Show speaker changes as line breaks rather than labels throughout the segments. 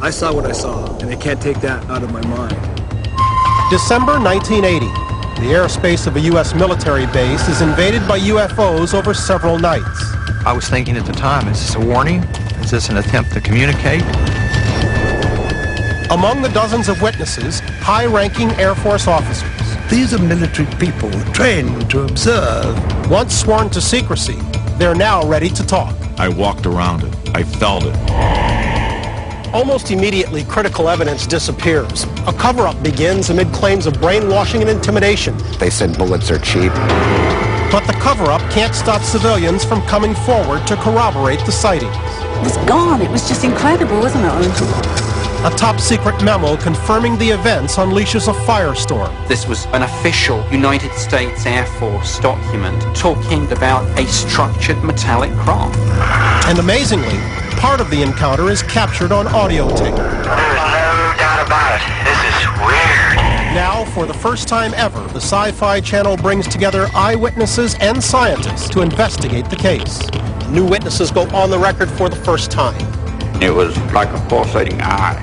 I saw what I saw, and I can't take that out of my mind.
December 1980. The airspace of a U.S. military base is invaded by UFOs over several nights.
I was thinking at the time, is this a warning? Is this an attempt to communicate?
Among the dozens of witnesses, high-ranking Air Force officers.
These are military people trained to observe.
Once sworn to secrecy, they're now ready to talk.
I walked around it. I felt it.
Almost immediately, critical evidence disappears. A cover-up begins amid claims of brainwashing and intimidation.
They said bullets are cheap.
But the cover-up can't stop civilians from coming forward to corroborate the sightings.
It was gone. It was just incredible, wasn't it?
A top-secret memo confirming the events unleashes a firestorm.
This was an official United States Air Force document talking about a structured metallic craft.
And amazingly, part of the encounter is captured on audio tape.
There's no doubt about it. This is weird.
Now, for the first time ever, the Sci-Fi Channel brings together eyewitnesses and scientists to investigate the case. New witnesses go on the record for the first time.
It was like a pulsating eye.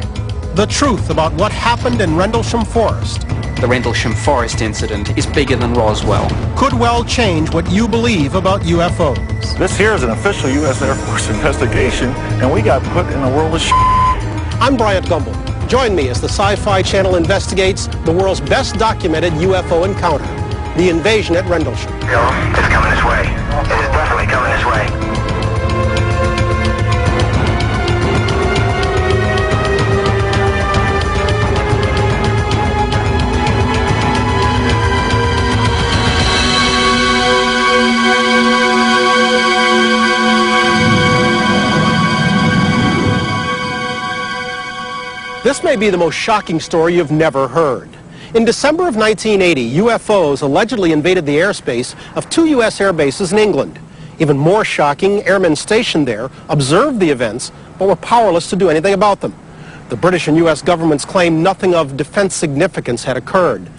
The truth about what happened in Rendlesham Forest.
The Rendlesham Forest incident is bigger than Roswell.
Could well change what you believe about UFOs.
This here is an official U.S. Air Force investigation, and we got put in a world of
I'm Bryant Gumbel. Join me as the Sci-Fi Channel investigates the world's best documented UFO encounter, the invasion at Rendlesham.
It's coming this way. It is definitely coming this way.
This may be the most shocking story you've never heard. In December of 1980, UFOs allegedly invaded the airspace of 2 U.S. air bases in England. Even more shocking, airmen stationed there observed the events, but were powerless to do anything about them. The British and U.S. governments claimed nothing of defense significance had occurred.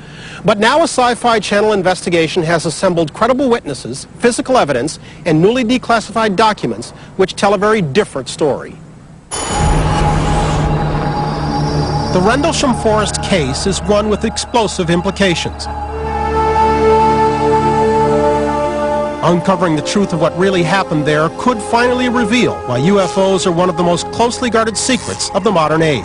But now a Sci-Fi Channel investigation has assembled credible witnesses, physical evidence, and newly declassified documents which tell a very different story. The Rendlesham Forest case is one with explosive implications. Uncovering the truth of what really happened there could finally reveal why UFOs are one of the most closely guarded secrets of the modern age.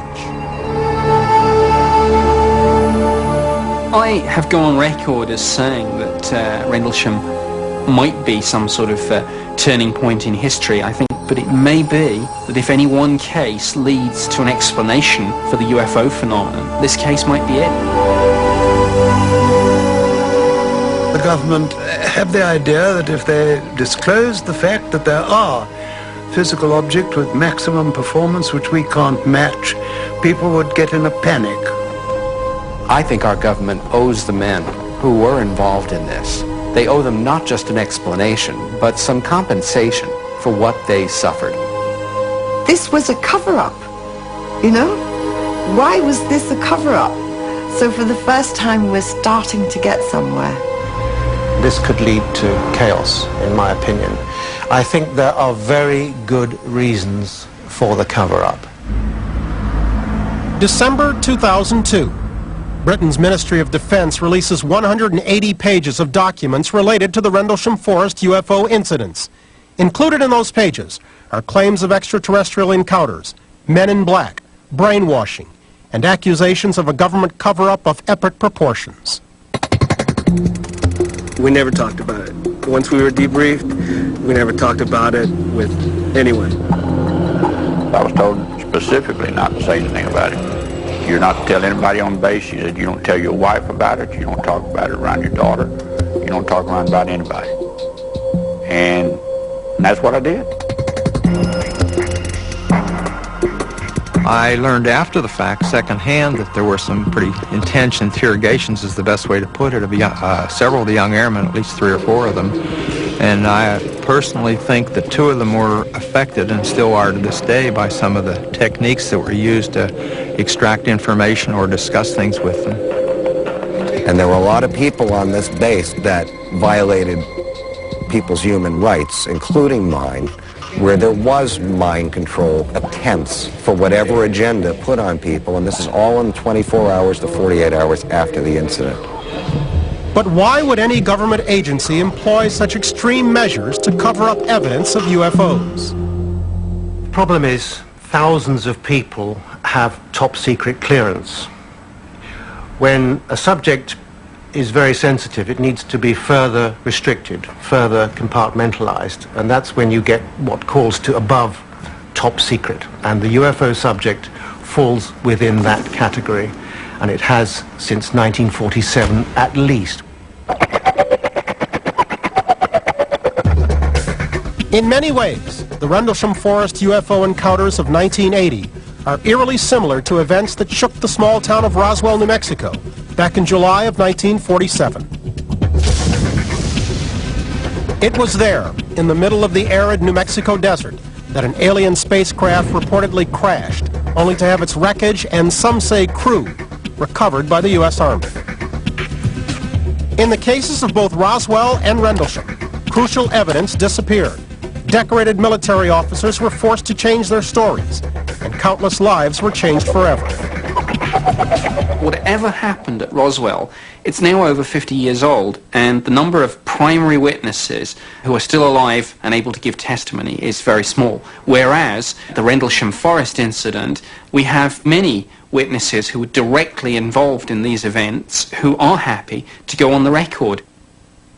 I have gone on record as saying that Rendlesham might be some sort of turning point in history. I think but it may be that if any one case leads to an explanation for the UFO phenomenon, this case might be it.
The government have the idea that if they disclose the fact that there are physical objects with maximum performance which we can't match, people would get in a panic.
I think our government owes the men who were involved in this. They owe them not just an explanation, but some compensation for what they suffered.
This was a cover-up, you know? Why was this a cover-up? So for the first time, we're starting to get somewhere.
This could lead to chaos, in my opinion. I think there are very good reasons for the cover-up.
December 2002. Britain's Ministry of Defense releases 180 pages of documents related to the Rendlesham Forest UFO incidents. Included in those pages are claims of extraterrestrial encounters, men in black, brainwashing, and accusations of a government cover-up of epic proportions.
We never talked about it. Once we were debriefed, we never talked about it with anyone.
I was told specifically not to say anything about it. You're not to tell anybody on base. You said you don't tell your wife about it. You don't talk about it around your daughter. You don't talk around about anybody. And that's what I did.
I learned after the fact, secondhand, that there were some pretty intense interrogations, is the best way to put it, of several of the young airmen, at least 3 or 4 of them. And I personally think that 2 of them were affected, and still are to this day, by some of the techniques that were used to extract information or discuss things with them.
And there were a lot of people on this base that violated people's human rights, including mine.
where there was mind control attempts for whatever agenda put on people, and this is all in 24 hours to 48 hours after the incident.
But why would any government agency employ such extreme measures to cover up evidence of UFOs?
The problem is thousands of people have top secret clearance. When a subject is very sensitive, it needs to be further restricted, further compartmentalized, and that's when you get what calls to above top secret, and the UFO subject falls within that category, and it has since 1947 at least.
In many ways, the Rendlesham Forest UFO encounters of 1980 are eerily similar to events that shook the small town of Roswell, New Mexico, back in July of 1947. It was there, in the middle of the arid New Mexico desert, that an alien spacecraft reportedly crashed, only to have its wreckage and, some say, crew, recovered by the U.S. Army. In the cases of both Roswell and Rendlesham, crucial evidence disappeared. Decorated military officers were forced to change their stories, and countless lives were changed forever.
Whatever happened at Roswell, it's now over 50 years old, and the number of primary witnesses who are still alive and able to give testimony is very small. Whereas the Rendlesham Forest incident, we have many witnesses who were directly involved in these events who are happy to go on the record.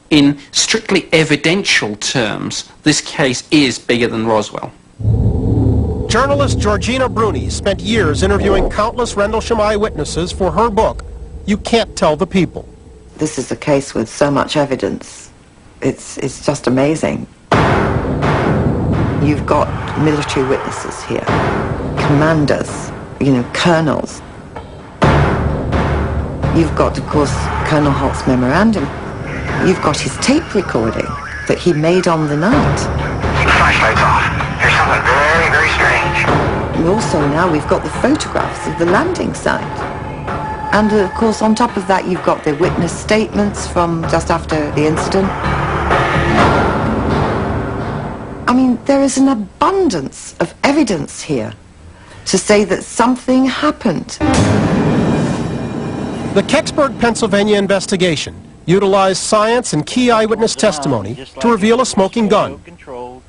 In strictly evidential terms, this case is bigger than Roswell.
Journalist Georgina Bruni spent years interviewing countless Rendlesham eyewitnesses for her book, You Can't Tell the People.
This is a case with so much evidence. It's just amazing. You've got military witnesses here, commanders, colonels. You've got, of course, Colonel Holt's memorandum. You've got his tape recording that he made on the night.
Keep the flashlights off. There's something very, very strange.
And also now we've got the photographs of the landing site. And of course on top of that you've got the witness statements from just after the incident. I mean, there is an abundance of evidence here to say that something happened.
The Kecksburg, Pennsylvania investigation utilized science and key eyewitness testimony to reveal a smoking gun,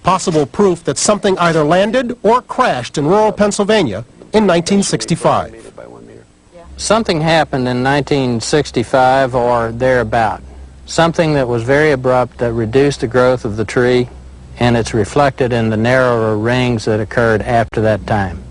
possible proof that something either landed or crashed in rural Pennsylvania in 1965.
Something happened in 1965 or thereabout. Something that was very abrupt that reduced the growth of the tree, and it's reflected in the narrower rings that occurred after that time.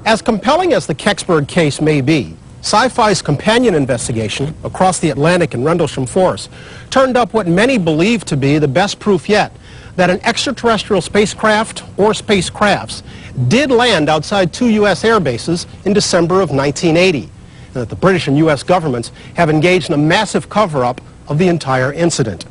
As compelling as the Kecksburg case may be, Sci-Fi's companion investigation across the Atlantic in Rendlesham Forest turned up what many believe to be the best proof yet, that an extraterrestrial spacecraft or spacecrafts did land outside 2 U.S. air bases in December of 1980, and that the British and U.S. governments have engaged in a massive cover-up of the entire incident.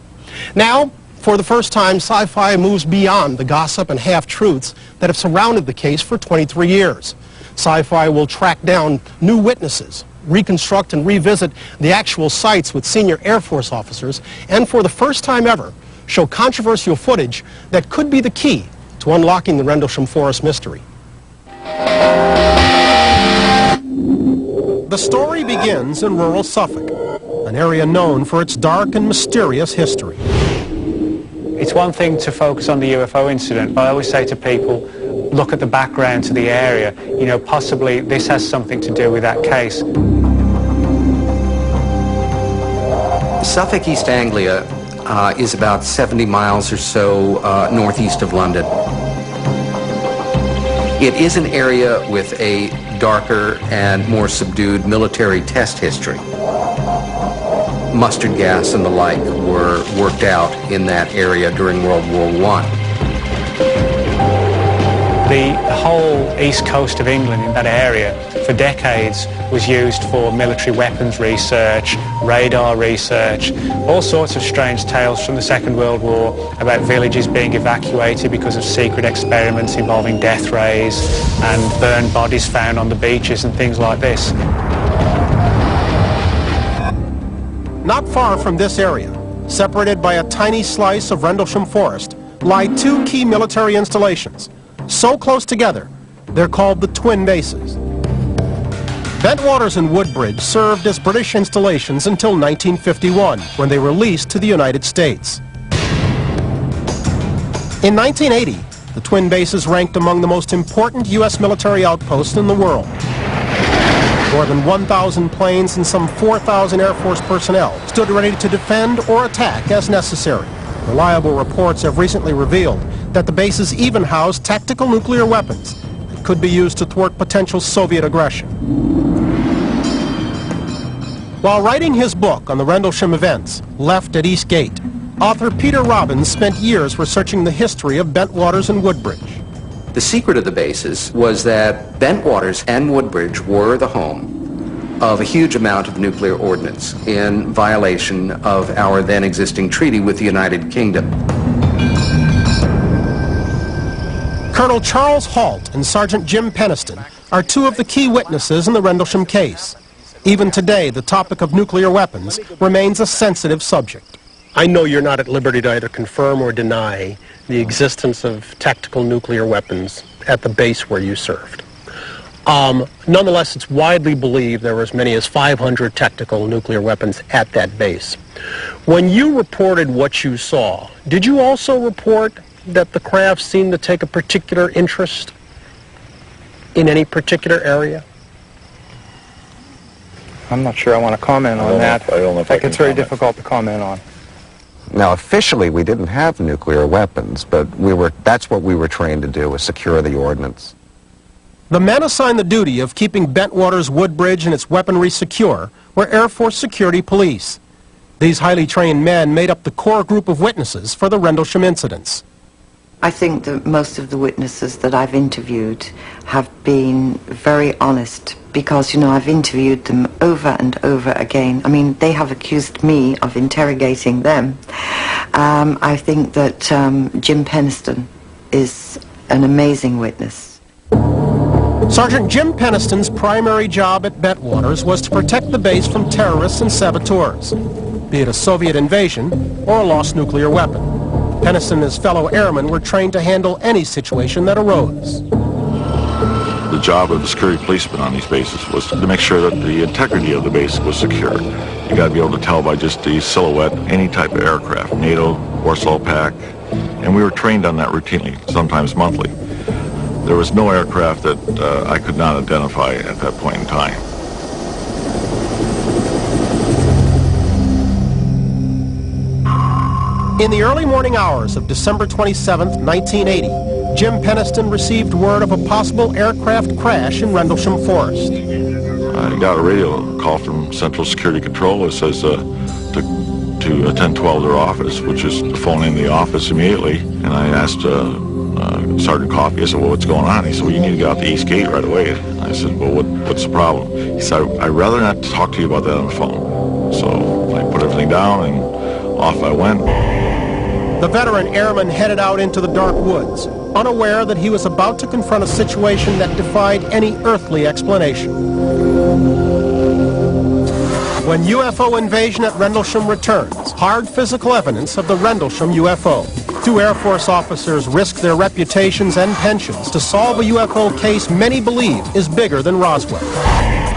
Now, for the first time, Sci-Fi moves beyond the gossip and half-truths that have surrounded the case for 23 years. Sci-Fi will track down new witnesses, reconstruct and revisit the actual sites with senior Air Force officers, and for the first time ever, show controversial footage that could be the key to unlocking the Rendlesham Forest mystery. The story begins in rural Suffolk, an area known for its dark and mysterious history.
It's one thing to focus on the UFO incident, but I always say to people, look at the background to the area. Possibly this has something to do with that case.
Suffolk, East Anglia is about 70 miles or so northeast of London. It is an area with a darker and more subdued military test history. Mustard gas and the like were worked out in that area during World War I.
The whole east coast of England in that area for decades was used for military weapons research, radar research, all sorts of strange tales from the Second World War about villages being evacuated because of secret experiments involving death rays and burned bodies found on the beaches and things like this.
Not far from this area, separated by a tiny slice of Rendlesham forest, lie two key military installations. So close together, they're called the twin bases. Bentwaters and Woodbridge served as British installations until 1951, when they were leased to the United States. In 1980, the twin bases ranked among the most important U.S. military outposts in the world. More than 1,000 planes and some 4,000 Air Force personnel stood ready to defend or attack as necessary. Reliable reports have recently revealed that the bases even house tactical nuclear weapons that could be used to thwart potential Soviet aggression. While writing his book on the Rendlesham events, Left at East Gate, author Peter Robbins spent years researching the history of Bentwaters and Woodbridge.
The secret of the bases was that Bentwaters and Woodbridge were the home of a huge amount of nuclear ordnance in violation of our then existing treaty with the United Kingdom.
Colonel Charles Halt and Sergeant Jim Peniston are two of the key witnesses in the Rendlesham case. Even today, the topic of nuclear weapons remains a sensitive subject. I know you're not at liberty to either confirm or deny the existence of tactical nuclear weapons at the base where you served. Nonetheless, it's widely believed there were as many as 500 tactical nuclear weapons at that base. When you reported what you saw, did you also report that the craft seemed to take a particular interest in any particular area?
I'm not sure I want to comment on that.
I don't know if I
think
can
it's very
comment.
difficult to comment on.
Now, officially, we didn't have nuclear weapons, but that's what we were trained to do, was secure the ordnance.
The men assigned the duty of keeping Bentwaters, Woodbridge, and its weaponry secure were Air Force Security Police. These highly trained men made up the core group of witnesses for the Rendlesham incidents.
I think that most of the witnesses that I've interviewed have been very honest because, you know, I've interviewed them over and over again. I mean, they have accused me of interrogating them. I think that Jim Peniston is an amazing witness.
Sergeant Jim Peniston's primary job at Bentwaters was to protect the base from terrorists and saboteurs, be it a Soviet invasion or a lost nuclear weapon. Peniston and his fellow airmen were trained to handle any situation that arose.
The job of the security policemen on these bases was to make sure that the integrity of the base was secure. You got to be able to tell by just the silhouette any type of aircraft, NATO, Warsaw Pack, and we were trained on that routinely, sometimes monthly. There was no aircraft that I could not identify at that point in time.
In the early morning hours of December 27, 1980, Jim Peniston received word of a possible aircraft crash in Rendlesham Forest.
I got a radio call from Central Security Control that says to 1012 their office, which is to phone in the office immediately. And I asked Sergeant Coffey, I said, well, what's going on? He said, well, you need to get out the East Gate right away. And I said, well, what's the problem? He said, I'd rather not talk to you about that on the phone. So I put everything down and off I went.
The veteran airman headed out into the dark woods, unaware that he was about to confront a situation that defied any earthly explanation. When UFO invasion at Rendlesham returns, hard physical evidence of the Rendlesham UFO. Two Air Force officers risk their reputations and pensions to solve a UFO case many believe is bigger than Roswell.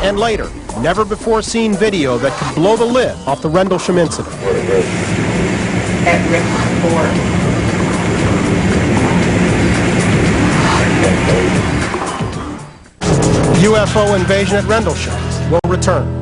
And later, never-before-seen video that could blow the lid off the Rendlesham incident. UFO invasion at Rendlesham will return.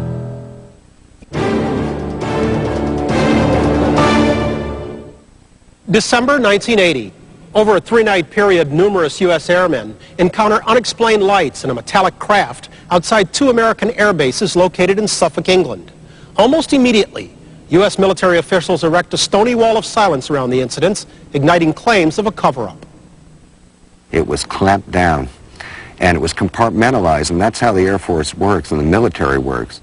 December 1980. Over a three-night period, numerous U.S. airmen encounter unexplained lights in a metallic craft outside two American air bases located in Suffolk, England. Almost immediately, U.S. military officials erect a stony wall of silence around the incidents, igniting claims of a cover-up.
It was clamped down, and it was compartmentalized, and that's how the Air Force works and the military works.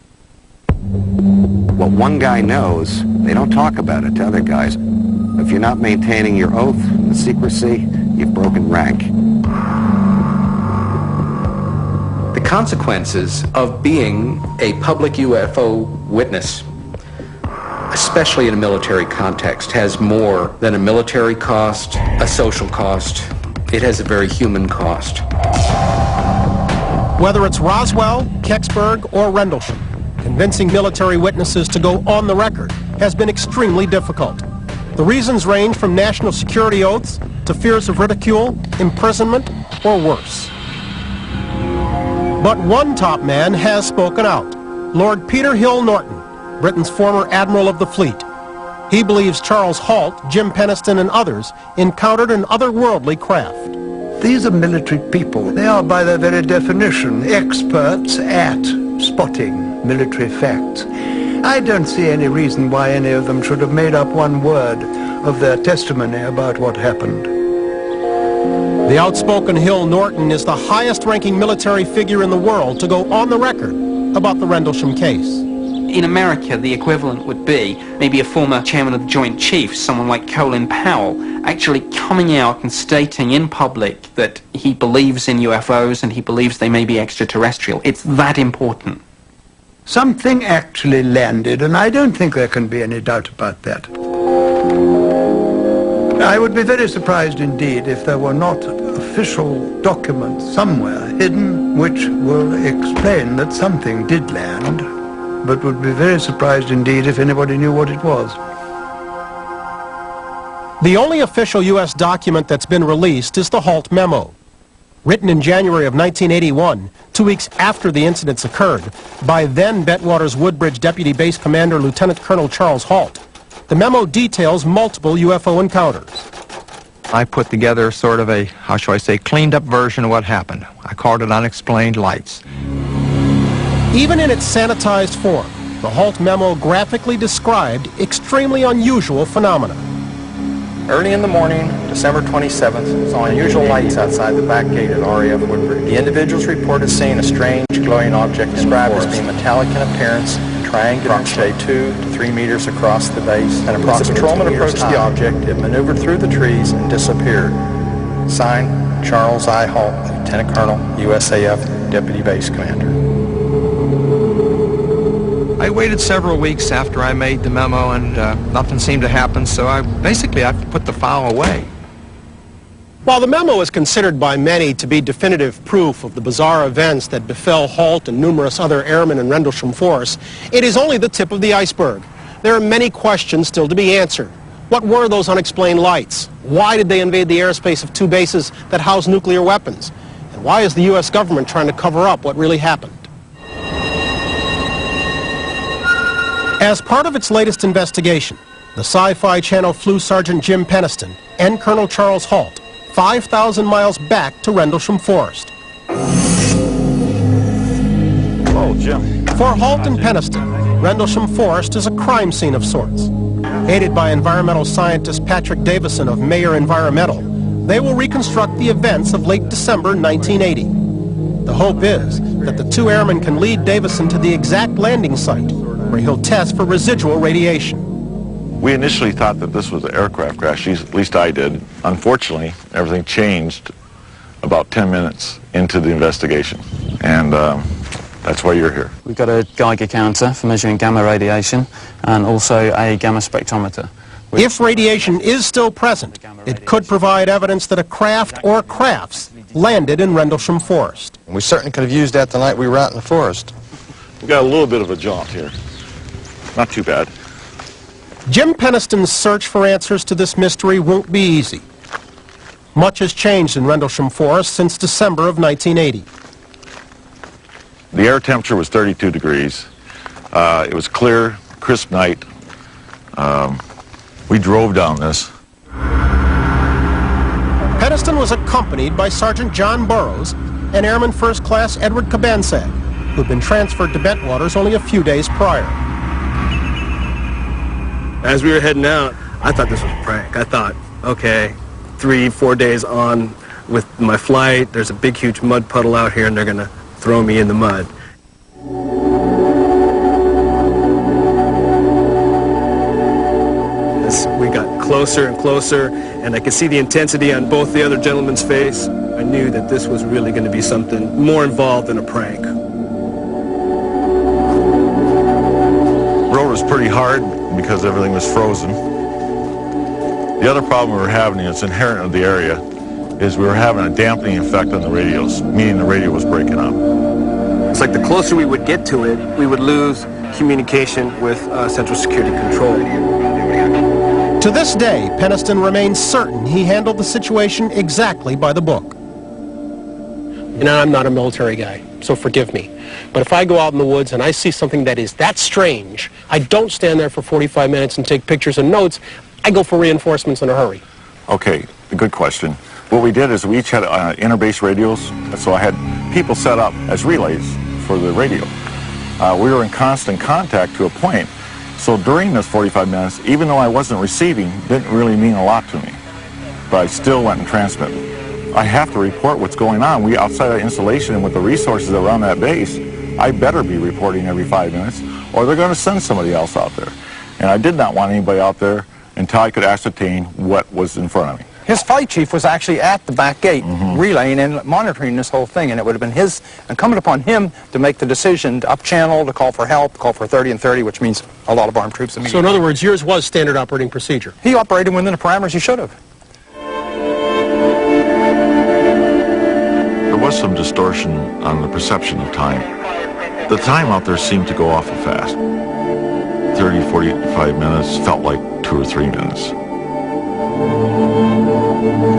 What one guy knows, they don't talk about it to other guys. If you're not maintaining your oath and secrecy, you've broken rank.
The consequences of being a public UFO witness especially in a military context, has more than a military cost, a social cost. It has a very human cost.
Whether it's Roswell, Kecksburg, or Rendlesham, convincing military witnesses to go on the record has been extremely difficult. The reasons range from national security oaths to fears of ridicule, imprisonment, or worse. But one top man has spoken out. Lord Peter Hill Norton, Britain's former Admiral of the Fleet. He believes Charles Halt, Jim Penniston, and others encountered an otherworldly craft.
These are military people. They are, by their very definition, experts at spotting military facts. I don't see any reason why any of them should have made up one word of their testimony about what happened.
The outspoken Hill Norton is the highest-ranking military figure in the world to go on the record about the Rendlesham case.
In America, the equivalent would be maybe a former chairman of the Joint Chiefs, someone like Colin Powell, actually coming out and stating in public that he believes in UFOs and he believes they may be extraterrestrial. It's that important.
Something actually landed, and I don't think there can be any doubt about that. I would be very surprised indeed if there were not official documents somewhere hidden which will explain that something did land, but would be very surprised indeed if anybody knew what it was.
The only official U.S. document that's been released is the Halt Memo. Written in January of 1981, 2 weeks after the incidents occurred, by then Bentwaters Woodbridge Deputy Base Commander Lieutenant Colonel Charles Halt. The memo details multiple UFO encounters.
I put together sort of a, how shall I say, cleaned up version of what happened. I called it Unexplained Lights.
Even in its sanitized form, the Halt Memo graphically described extremely unusual phenomena.
Early in the morning, December 27th, saw unusual lights outside the back gate at RAF Woodbridge. The individuals reported seeing a strange glowing object described as being metallic in appearance, triangular, say 2 to 3 meters across the base. And as the patrolman approached the object, it maneuvered through the trees and disappeared. Signed, Charles I. Halt, Lieutenant Colonel, USAF, Deputy Base Commander.
I waited several weeks after I made the memo and nothing seemed to happen, so I put the file away.
While the memo is considered by many to be definitive proof of the bizarre events that befell Halt and numerous other airmen in Rendlesham Forest, it is only the tip of the iceberg. There are many questions still to be answered. What were those unexplained lights? Why did they invade the airspace of 2 bases that house nuclear weapons? And why is the U.S. government trying to cover up what really happened? As part of its latest investigation, the Sci-Fi Channel flew Sergeant Jim Penniston and Colonel Charles Halt 5,000 miles back to Rendlesham Forest.
Oh, Jim.
For Halt and Penniston, Rendlesham Forest is a crime scene of sorts. Aided by environmental scientist Patrick Davison of Mayer Environmental, they will reconstruct the events of late December 1980. The hope is that the 2 airmen can lead Davison to the exact landing site, where he'll test for residual radiation.
We initially thought that this was an aircraft crash, at least I did. Unfortunately, everything changed about 10 minutes into the investigation, and that's why you're here.
We've got a Geiger counter for measuring gamma radiation and also a gamma spectrometer.
If radiation is still present, it could provide evidence that a craft or crafts landed in Rendlesham Forest.
We certainly could have used that the night we were out in the forest.
We got a little bit of a jaunt here. Not too bad.
Jim Penniston's search for answers to this mystery won't be easy. Much has changed in Rendlesham Forest since December of 1980.
The air temperature was 32 degrees. It was clear, crisp night. We drove down this.
Penniston was accompanied by Sergeant John Burrows and Airman First Class Edward Cabansag, who'd been transferred to Bentwaters only a few days prior.
As we were heading out, I thought this was a prank. I thought, okay, 3-4 days on with my flight, there's a big, huge mud puddle out here, and they're going to throw me in the mud. As we got closer and closer, and I could see the intensity on both the other gentlemen's face, I knew that this was really going to be something more involved than a prank.
Road was was pretty hard because everything was frozen. The other problem we were having, it's inherent of the area, is we were having a dampening effect on the radios, meaning the radio was breaking up.
It's like the closer we would get to it, we would lose communication with Central Security Control.
To this day, Penniston remains certain he handled the situation exactly by the book. You know, I'm not a military guy, so forgive me. But if I go out in the woods and I see something that is that strange, I don't stand there for 45 minutes and take pictures and notes. I go for reinforcements in a hurry.
Okay, good question. What we did is we each had interbase radios, so I had people set up as relays for the radio. We were in constant contact to a point, so during those 45 minutes, even though I wasn't receiving, didn't really mean a lot to me. But I still went and transmitted. I have to report what's going on. We outside the installation and with the resources around that base, I better be reporting every 5 minutes, or they're going to send somebody else out there. And I did not want anybody out there until I could ascertain what was in front of me.
His flight chief was actually at the back gate, relaying and monitoring this whole thing, and it would have been incumbent upon him to make the decision to up-channel, to call for help, call for 30 and 30, which means a lot of armed troops immediately.
So in other words, yours was standard operating procedure?
He operated within the parameters he should have.
There was some distortion on the perception of time. The time out there seemed to go awful fast. 30, 45 minutes felt like 2 or 3 minutes.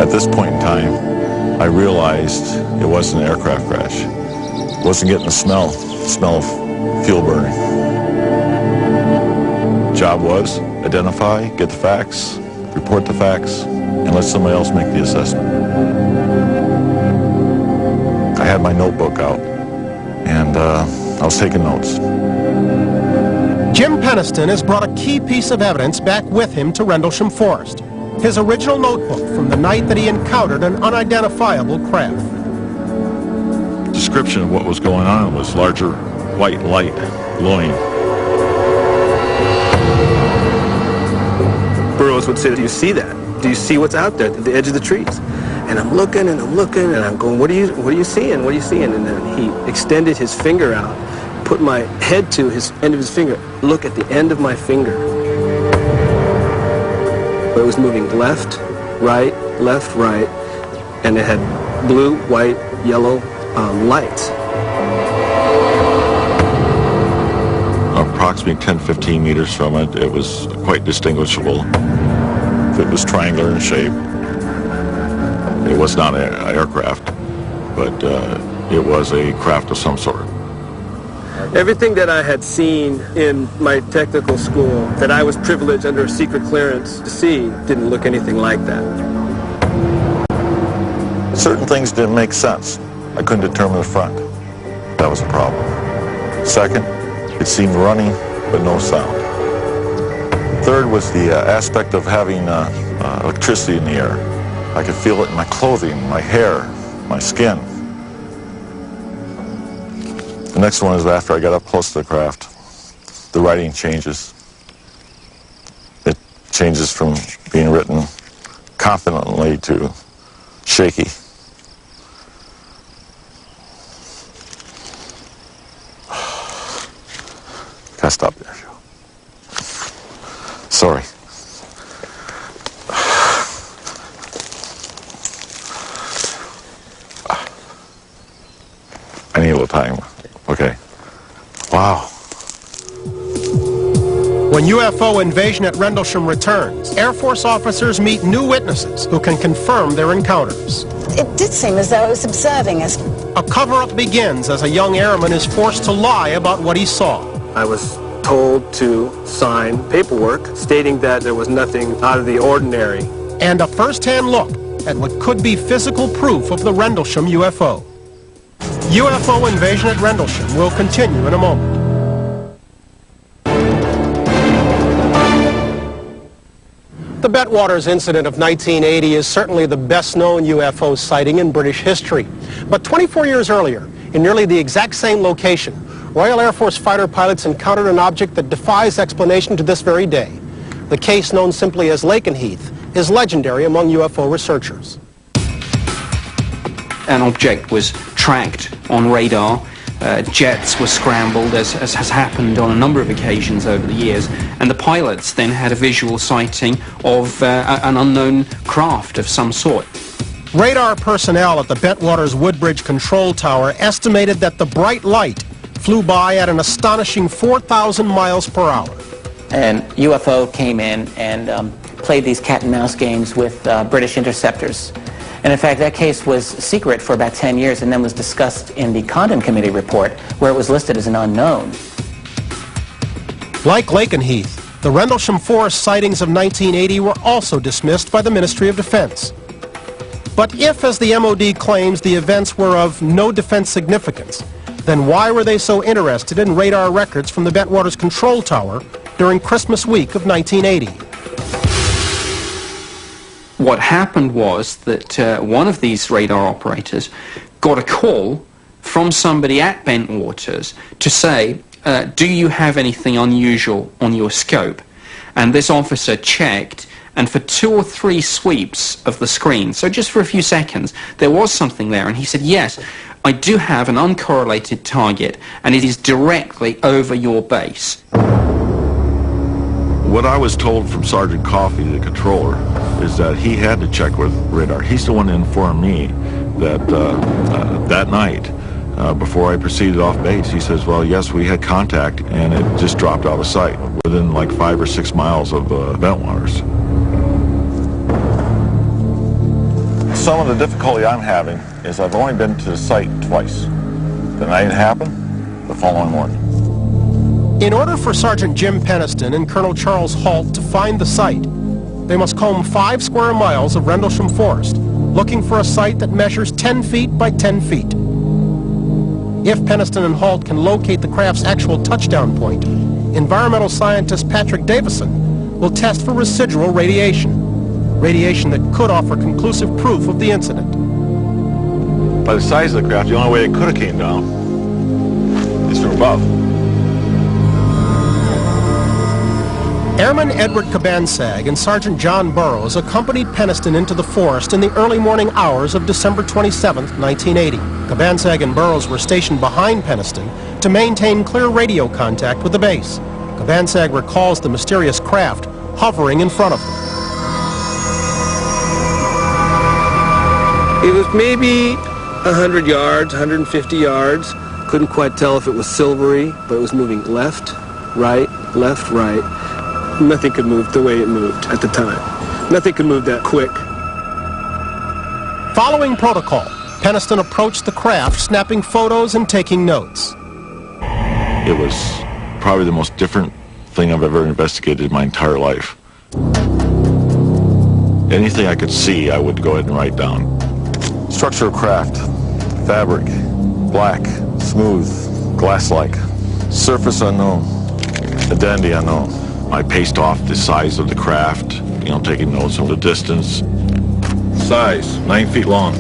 At this point in time, I realized it wasn't an aircraft crash. Wasn't getting the smell of fuel burning. Job was identify, get the facts, report the facts, and let somebody else make the assessment. I had my notebook out, and I was taking notes.
Jim Penniston has brought a key piece of evidence back with him to Rendlesham Forest. His original notebook from the night that he encountered an unidentifiable craft.
Description of what was going on was larger white light glowing.
Burroughs would say, do you see that? Do you see what's out there at the edge of the trees? And I'm looking and I'm looking and I'm going, what are you seeing? What are you seeing? And then he extended his finger out, put my head to his end of his finger. Look at the end of my finger. It was moving left, right, and it had blue, white, yellow lights.
Approximately 10-15 meters from it, it was quite distinguishable. It was triangular in shape. It was not an aircraft, but it was a craft of some sort.
Everything that I had seen in my technical school, that I was privileged under a secret clearance to see, didn't look anything like that.
Certain things didn't make sense. I couldn't determine the front. That was a problem. Second, it seemed running, but no sound. Third was the aspect of having electricity in the air. I could feel it in my clothing, my hair, my skin. The next one is after I got up close to the craft, the writing changes. It changes from being written confidently to shaky. Gotta stop there. Sorry. I need a little time. Okay. Wow.
When UFO invasion at Rendlesham returns, Air Force officers meet new witnesses who can confirm their encounters.
It did seem as though it was observing us.
A cover-up begins as a young airman is forced to lie about what he saw.
I was told to sign paperwork stating that there was nothing out of the ordinary.
And a first-hand look at what could be physical proof of the Rendlesham UFO. UFO invasion at Rendlesham will continue in a moment. The Betwaters incident of 1980 is certainly the best-known UFO sighting in British history. But 24 years earlier, in nearly the exact same location, Royal Air Force fighter pilots encountered an object that defies explanation to this very day. The case, known simply as Lakenheath, is legendary among UFO researchers.
An object was tracked on radar jets were scrambled, as has happened on a number of occasions over the years, and the pilots then had a visual sighting of an unknown craft of some sort.
Radar personnel at the Bentwaters Woodbridge Control Tower estimated that the bright light flew by at an astonishing 4,000 miles per hour.
An UFO came in and played these cat and mouse games with British interceptors. And in fact, that case was secret for about 10 years and then was discussed in the Condon Committee report, where it was listed as an unknown.
Like Lakenheath, the Rendlesham Forest sightings of 1980 were also dismissed by the Ministry of Defense. But if, as the MOD claims, the events were of no defense significance, then why were they so interested in radar records from the Bentwaters Control Tower during Christmas week of 1980?
What happened was that one of these radar operators got a call from somebody at Bentwaters to say, do you have anything unusual on your scope? And this officer checked, and for 2 or 3 sweeps of the screen, so just for a few seconds, there was something there, and he said, yes, I do have an uncorrelated target, and it is directly over your base.
What I was told from Sergeant Coffey, the controller, is that he had to check with radar. He's the one that informed me that that night, before I proceeded off base, he says, well, yes, we had contact, and it just dropped out of sight within like 5 or 6 miles of Bentwaters. Some of the difficulty I'm having is I've only been to the site twice. The night it happened, the following morning.
In order for Sergeant Jim Peniston and Colonel Charles Halt to find the site, they must comb 5 square miles of Rendlesham Forest, looking for a site that measures 10 feet by 10 feet. If Peniston and Halt can locate the craft's actual touchdown point, environmental scientist Patrick Davison will test for residual radiation that could offer conclusive proof of the incident.
By the size of the craft, the only way it could have came down is from above.
Airman Edward Cabansag and Sergeant John Burroughs accompanied Peniston into the forest in the early morning hours of December 27, 1980. Cabansag and Burroughs were stationed behind Peniston to maintain clear radio contact with the base. Cabansag recalls the mysterious craft hovering in front of them.
It was maybe 100 yards, 150 yards. Couldn't quite tell if it was silvery, but it was moving left, right, left, right. Nothing could move the way it moved at the time. Nothing could move that quick.
Following protocol, Peniston approached the craft, snapping photos and taking notes.
It was probably the most different thing I've ever investigated in my entire life. Anything I could see, I would go ahead and write down. Structure of craft, fabric, black, smooth, glass-like, surface unknown, identity unknown. I paced off the size of the craft, taking notes of the distance. Size, 9 feet long,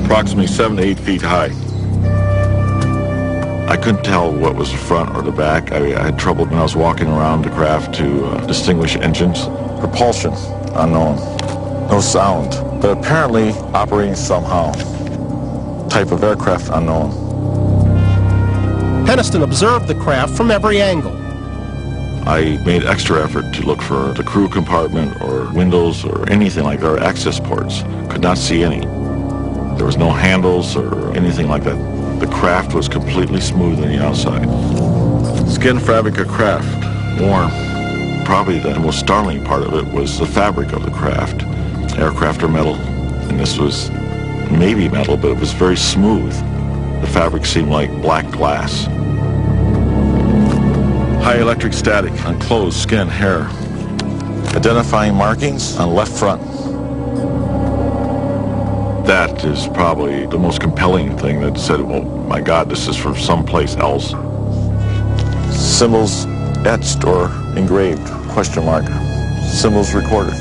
approximately 7 to 8 feet high. I couldn't tell what was the front or the back. I had trouble when I was walking around the craft to distinguish engines. Propulsion, unknown. No sound, but apparently operating somehow. Type of aircraft, unknown.
Peniston observed the craft from every angle.
I made extra effort to look for the crew compartment or windows or anything like that, or access ports. Could not see any. There was no handles or anything like that. The craft was completely smooth on the outside. Skin fabric of craft, warm. Probably the most startling part of it was the fabric of the craft. Aircraft are metal, and this was maybe metal, but it was very smooth. The fabric seemed like black glass. High electric static on clothes, skin, hair. Identifying markings on left front. That is probably the most compelling thing that said, well, my God, this is from someplace else. Symbols etched or engraved, question mark. Symbols recorded.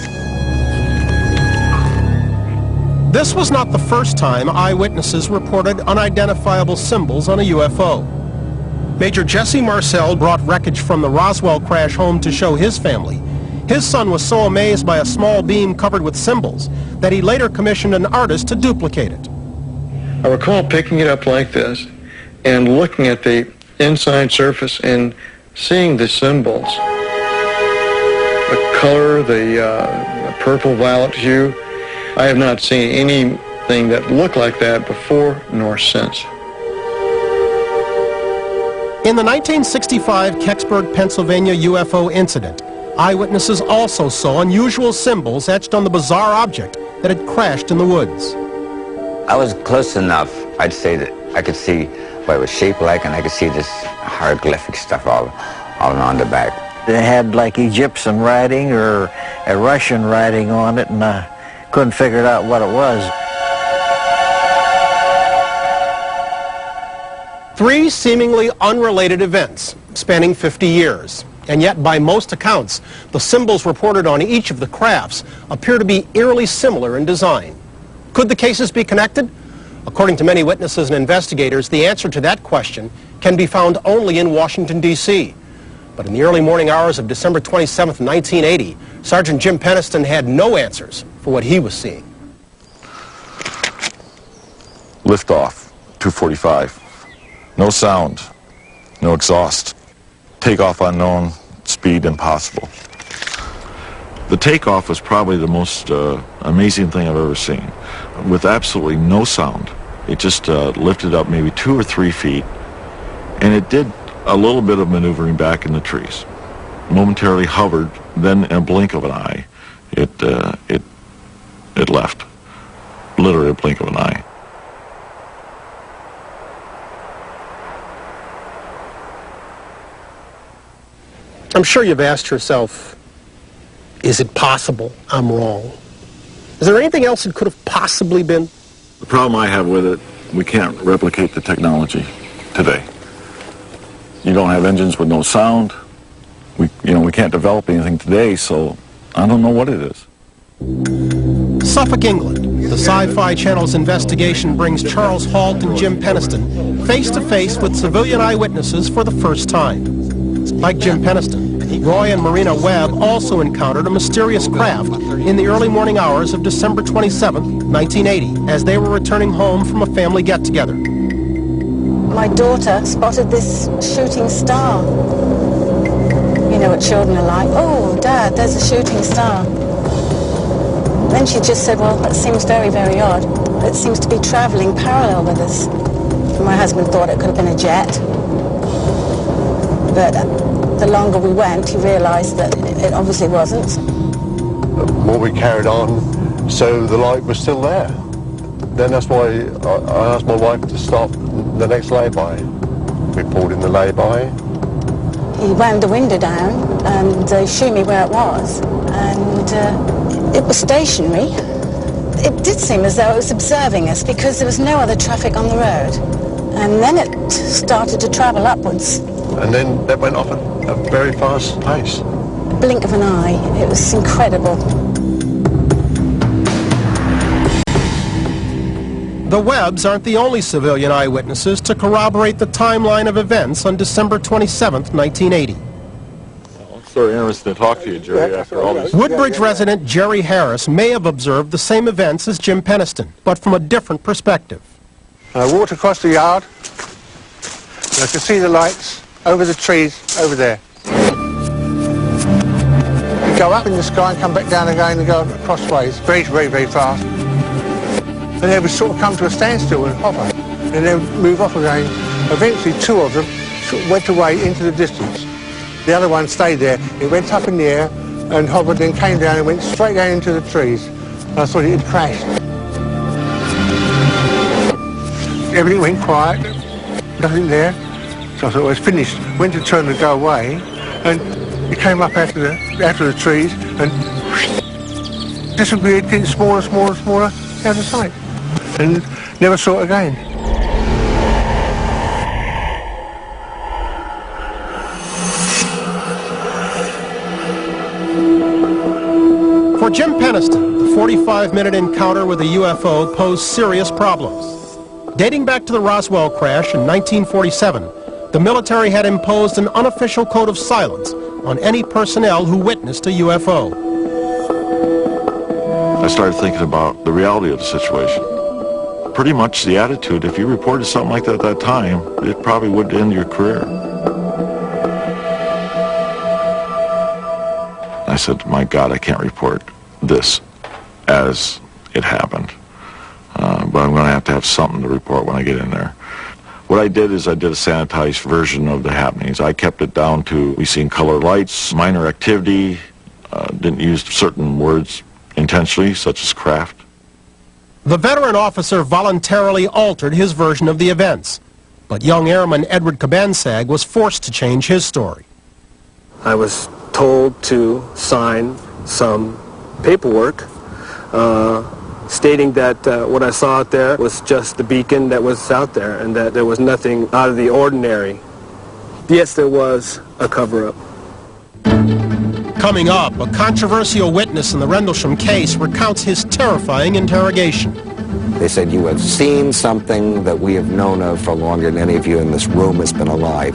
This was not the first time eyewitnesses reported unidentifiable symbols on a UFO. Major Jesse Marcel brought wreckage from the Roswell crash home to show his family. His son was so amazed by a small beam covered with symbols that he later commissioned an artist to duplicate it.
I recall picking it up like this and looking at the inside surface and seeing the symbols, the color, the purple violet hue, I have not seen anything that looked like that before nor since.
In the 1965 Kecksburg, Pennsylvania UFO incident, eyewitnesses also saw unusual symbols etched on the bizarre object that had crashed in the woods.
I was close enough, I'd say, that I could see what it was shaped like, and I could see this hieroglyphic stuff all around the back.
It had like Egyptian writing or a Russian writing on it, and I couldn't figure out what it was.
3 seemingly unrelated events spanning 50 years. And yet, by most accounts, the symbols reported on each of the crafts appear to be eerily similar in design. Could the cases be connected? According to many witnesses and investigators, the answer to that question can be found only in Washington, D.C. But in the early morning hours of December 27, 1980, Sergeant Jim Peniston had no answers for what he was seeing.
Liftoff, 2:45. No sound, no exhaust. Takeoff unknown, speed impossible. The takeoff was probably the most amazing thing I've ever seen. With absolutely no sound. It just lifted up maybe 2 or 3 feet, and it did a little bit of maneuvering back in the trees. Momentarily hovered, then in a blink of an eye, it left. Literally a blink of an eye.
I'm sure you've asked yourself, is it possible I'm wrong? Is there anything else it could have possibly been?
The problem I have with it, we can't replicate the technology today. You don't have engines with no sound. We can't develop anything today, so I don't know what it is.
Suffolk, England. The Sci-Fi Channel's investigation brings Charles Halt and Jim Peniston face to face with civilian eyewitnesses for the first time. Like Jim Peniston, Roy and Marina Webb also encountered a mysterious craft in the early morning hours of December 27, 1980, as they were returning home from a family get-together.
My daughter spotted this shooting star. You know what children are like. Oh, Dad, there's a shooting star. Then she just said, well, that seems very, very odd. It seems to be traveling parallel with us. And my husband thought it could have been a jet. But the longer we went, he realized that it obviously wasn't.
The more we carried on, so the light was still there. Then that's why I asked my wife to stop the next lay-by. We pulled in the lay-by.
He wound the window down and showed me where it was. And it was stationary. It did seem as though it was observing us because there was no other traffic on the road. And then it started to travel upwards.
And then that went off at a very fast pace.
Blink of an eye. It was incredible.
The Webbs aren't the only civilian eyewitnesses to corroborate the timeline of events on December 27, 1980.
It's very interesting to talk to you, Jerry, after all this.
Woodbridge resident Jerry Harris may have observed the same events as Jim Peniston, but from a different perspective.
I walked across the yard, and I could see the lights over the trees over there. You go up in the sky and come back down again and go crossways, very, very, very fast. And they would sort of come to a standstill and hover, and then move off again. Eventually, 2 of them sort of went away into the distance. The other one stayed there. It went up in the air and hovered, then came down and went straight down into the trees. And I thought it had crashed. Everything went quiet, nothing there. So I thought it was finished. Went to turn to go away, and it came up after the trees and disappeared, getting smaller, smaller, smaller, out of sight. And never saw it again.
For Jim Peniston, the 45-minute encounter with a UFO posed serious problems. Dating back to the Roswell crash in 1947, the military had imposed an unofficial code of silence on any personnel who witnessed a UFO.
I started thinking about the reality of the situation. pretty much the attitude. If you reported something like that at that time, it probably would end your career. I said, my God, I can't report this as it happened. But I'm going to have something to report when I get in there. What I did is I did a sanitized version of the happenings. I kept it down to, we seen colored lights, minor activity, didn't use certain words intentionally, such as craft.
The veteran officer voluntarily altered his version of the events, but young airman Edward Cabansag was forced to change his story.
I was told to sign some paperwork stating that what I saw out there was just the beacon that was out there and that there was nothing out of the ordinary. Yes, there was a cover-up.
Coming up, a controversial witness in the Rendlesham case recounts his terrifying interrogation.
They said, you have seen something that we have known of for longer than any of you in this room has been alive.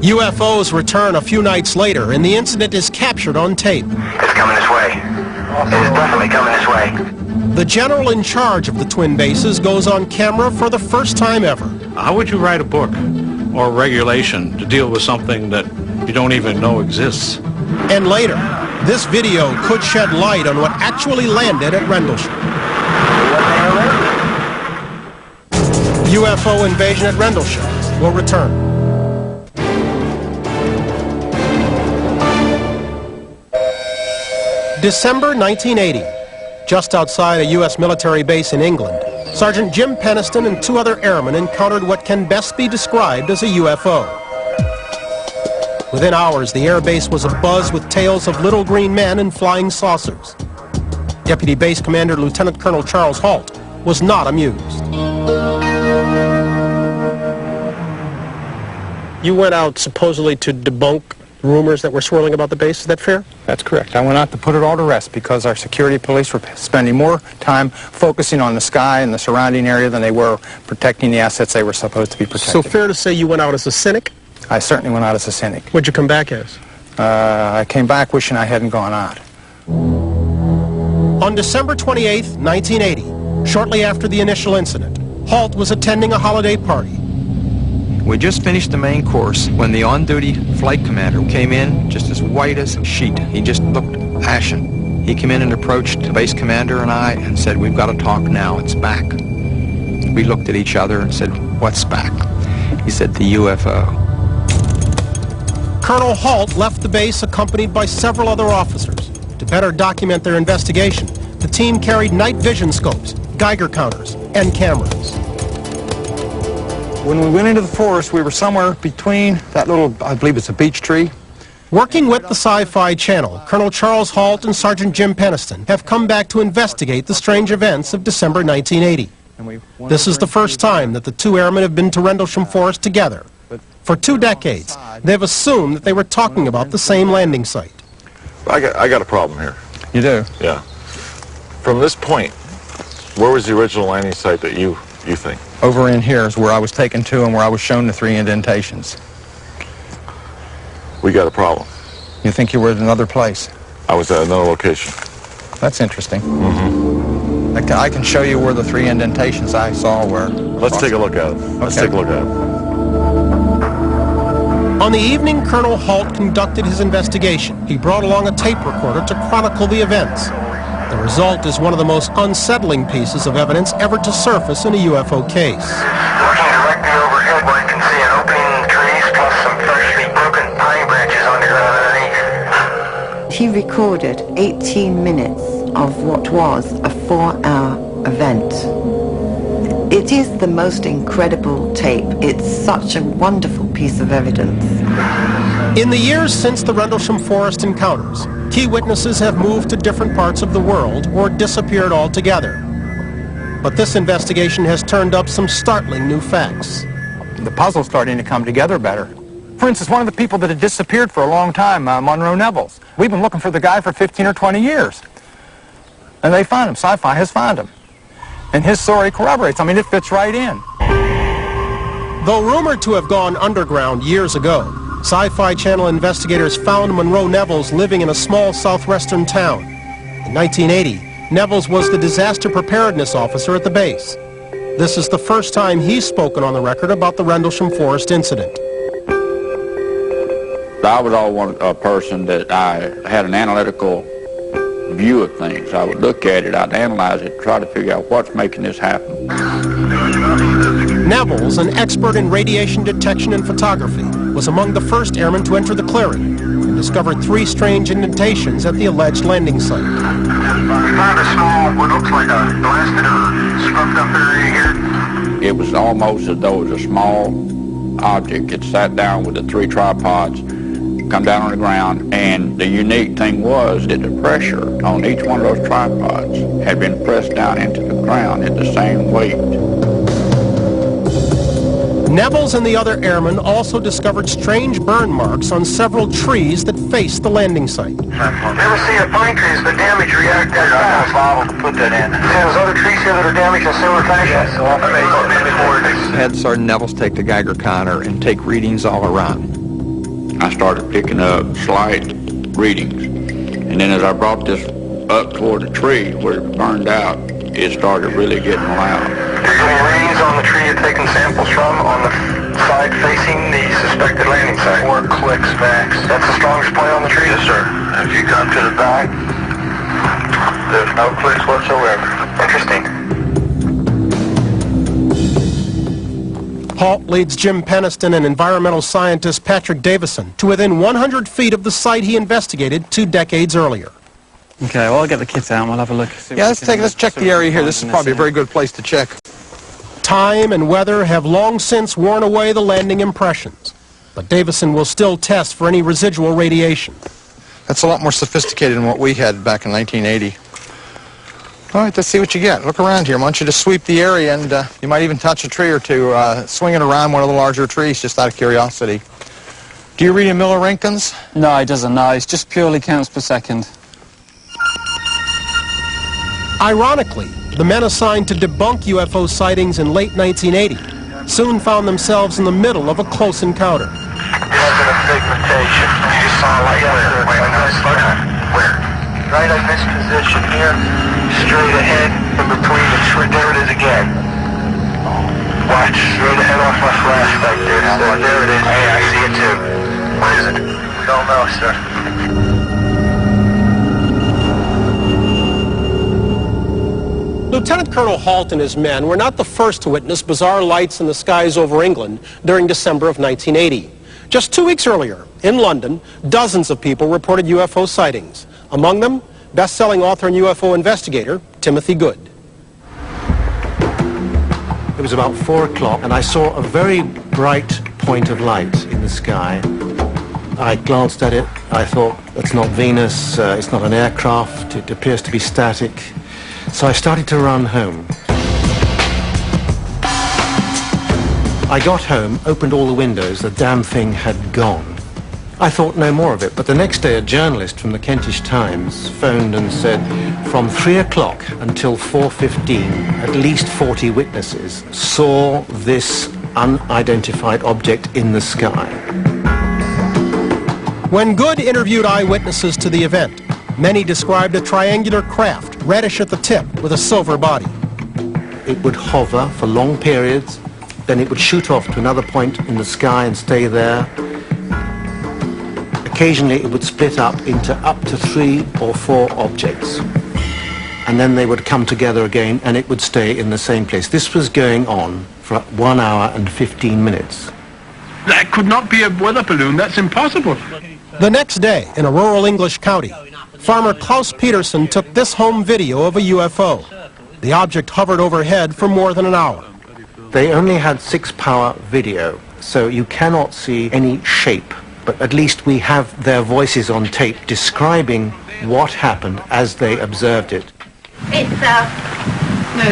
UFOs return a few nights later, and the incident is captured on tape.
It's coming this way. It is definitely coming this way.
The general in charge of the twin bases goes on camera for the first time ever.
How would you write a book or regulation to deal with something that you don't even know exists?
And later, this video could shed light on what actually landed at Rendlesham. UFO invasion at Rendlesham will return. December 1980. Just outside a U.S. military base in England, Sergeant Jim Peniston and two other airmen encountered what can best be described as a UFO. Within hours, the air base was abuzz with tales of little green men and flying saucers. Deputy Base Commander Lieutenant Colonel Charles Halt was not amused. You went out supposedly to debunk rumors that were swirling about the base. Is that fair?
That's correct. I went out to put it all to rest because our security police were spending more time focusing on the sky and the surrounding area than they were protecting the assets they were supposed to be protecting.
So fair to say you went out as a cynic?
I certainly went out as a cynic.
What'd you come back as?
I came back wishing I hadn't gone out.
On December 28, 1980, shortly after the initial incident, Halt was attending a holiday party.
We just finished the main course when the on-duty flight commander came in just as white as a sheet. He just looked ashen. He came in and approached the base commander and I and said, we've got to talk now, it's back. We looked at each other and said, what's back? He said, the UFO.
Colonel Halt left the base accompanied by several other officers. To better document their investigation, the team carried night vision scopes, Geiger counters, and cameras.
When we went into the forest, we were somewhere between that little, I believe it's a beech tree.
Working with the Sci-Fi Channel, Colonel Charles Halt and Sergeant Jim Peniston have come back to investigate the strange events of December 1980. This is the first time that the two airmen have been to Rendlesham Forest together. For 2 decades, they've assumed that they were talking about the same landing site.
I got a problem here.
You do?
Yeah. From this point, where was the original landing site that you think?
Over in here is where I was taken to and where I was shown the 3 indentations.
We got a problem.
You think you were at another place?
I was at another location.
That's interesting.
Mm-hmm.
I can show you where the 3 indentations I saw were.
Let's take a look at it. Let's take a look at it.
On the evening Colonel Halt conducted his investigation, he brought along a tape recorder to chronicle the events. The result is one of the most unsettling pieces of evidence ever to surface in a UFO case.
Looking directly overhead where you can see an opening in the trees plus some freshly broken pine branches underneath.
He recorded 18 minutes of what was a 4-hour event. It is the most incredible tape. It's such a wonderful piece of evidence.
In the years since the Rendlesham Forest encounters, key witnesses have moved to different parts of the world or disappeared altogether. But this investigation has turned up some startling new facts.
The puzzle's starting to come together better. For instance, one of the people that had disappeared for a long time, Monroe Nevels. We've been looking for the guy for 15 or 20 years. And they found him. Sci-Fi has found him. And his story corroborates. I mean, it fits right in.
Though rumored to have gone underground years ago, Sci-Fi Channel investigators found Monroe Nevels living in a small southwestern town. In 1980, Nevels was the disaster preparedness officer at the base. This is the first time he's spoken on the record about the Rendlesham Forest incident.
I was always a person that I had an analytical view of things. I would look at it, I'd analyze it, try to figure out what's making this happen.
Neville's, an expert in radiation detection and photography, was among the first airmen to enter the clearing and discovered 3 strange indentations at the alleged landing site.
We found a small, what looks like a blasted or scrubbed up area here.
It was almost as though it was a small object. It sat down with the 3 tripods, come down on the ground, and the unique thing was that the pressure on each one of those tripods had been pressed down into the ground at the same weight.
Neville's and the other airmen also discovered strange burn marks on several trees that faced the landing site.
Never see a pine tree as the damage react that fast. Bottle to put that in. See those other trees here that are damaged in similar fashion?
I had Sergeant Neville's take the Geiger counter and take readings all around.
I started picking up slight readings, and then as I brought this up toward the tree where it burned out, it started really getting loud.
There's any readings on the tree you're taking samples from on the side facing the suspected landing site? 4 clicks max. That's the strongest point on the tree? Yes, sir. If you come to the back, there's no clicks whatsoever. Interesting.
Halt leads Jim Peniston and environmental scientist Patrick Davison to within 100 feet of the site he investigated 2 decades earlier.
Okay, well, I'll get the kit out and we'll have a look.
Yeah, let's check the area here. This is probably a very good place to check.
Time and weather have long since worn away the landing impressions, but Davison will still test for any residual radiation.
That's a lot more sophisticated than what we had back in 1980. All right, let's see what you get. Look around here. I want you to sweep the area, and you might even touch a tree or two. Swing it around one of the larger trees, just out of curiosity. Do you read in milliroentgens?
No, it doesn't. No, it's just purely counts per second.
Ironically, the men assigned to debunk UFO sightings in late 1980 soon found themselves in the middle of a close encounter.
It wasn't a pigmentation. You just saw light where? Where? Right in this position here, straight ahead, in between the tree. There it is again. Watch, straight ahead off my flashlight there. There it is. Hey, I see it too. What is it? We don't know, sir.
Lieutenant Colonel Halt and his men were not the first to witness bizarre lights in the skies over England during December of 1980. Just 2 weeks earlier, in London, dozens of people reported UFO sightings. Among them, best-selling author and UFO investigator Timothy Good.
It was about 4 o'clock, and I saw a very bright point of light in the sky. I glanced at it. I thought, it's not Venus, it's not an aircraft, it appears to be static. So I started to run home. I got home, opened all the windows, the damn thing had gone. I thought no more of it, but the next day a journalist from the Kentish Times phoned and said from 3 o'clock until 4:15, at least 40 witnesses saw this unidentified object in the sky.
When Good interviewed eyewitnesses to the event, many described a triangular craft, reddish at the tip, with a silver body.
It would hover for long periods, then it would shoot off to another point in the sky and stay there. Occasionally it would split up into up to 3 or 4 objects. And then they would come together again and it would stay in the same place. This was going on for 1 hour and 15 minutes.
That could not be a weather balloon. That's impossible.
The next day, in a rural English county, farmer Klaus Peterson took this home video of a UFO. The object hovered overhead for more than an hour.
They only had 6-power video, so you cannot see any shape, but at least we have their voices on tape describing what happened as they observed it.
It's a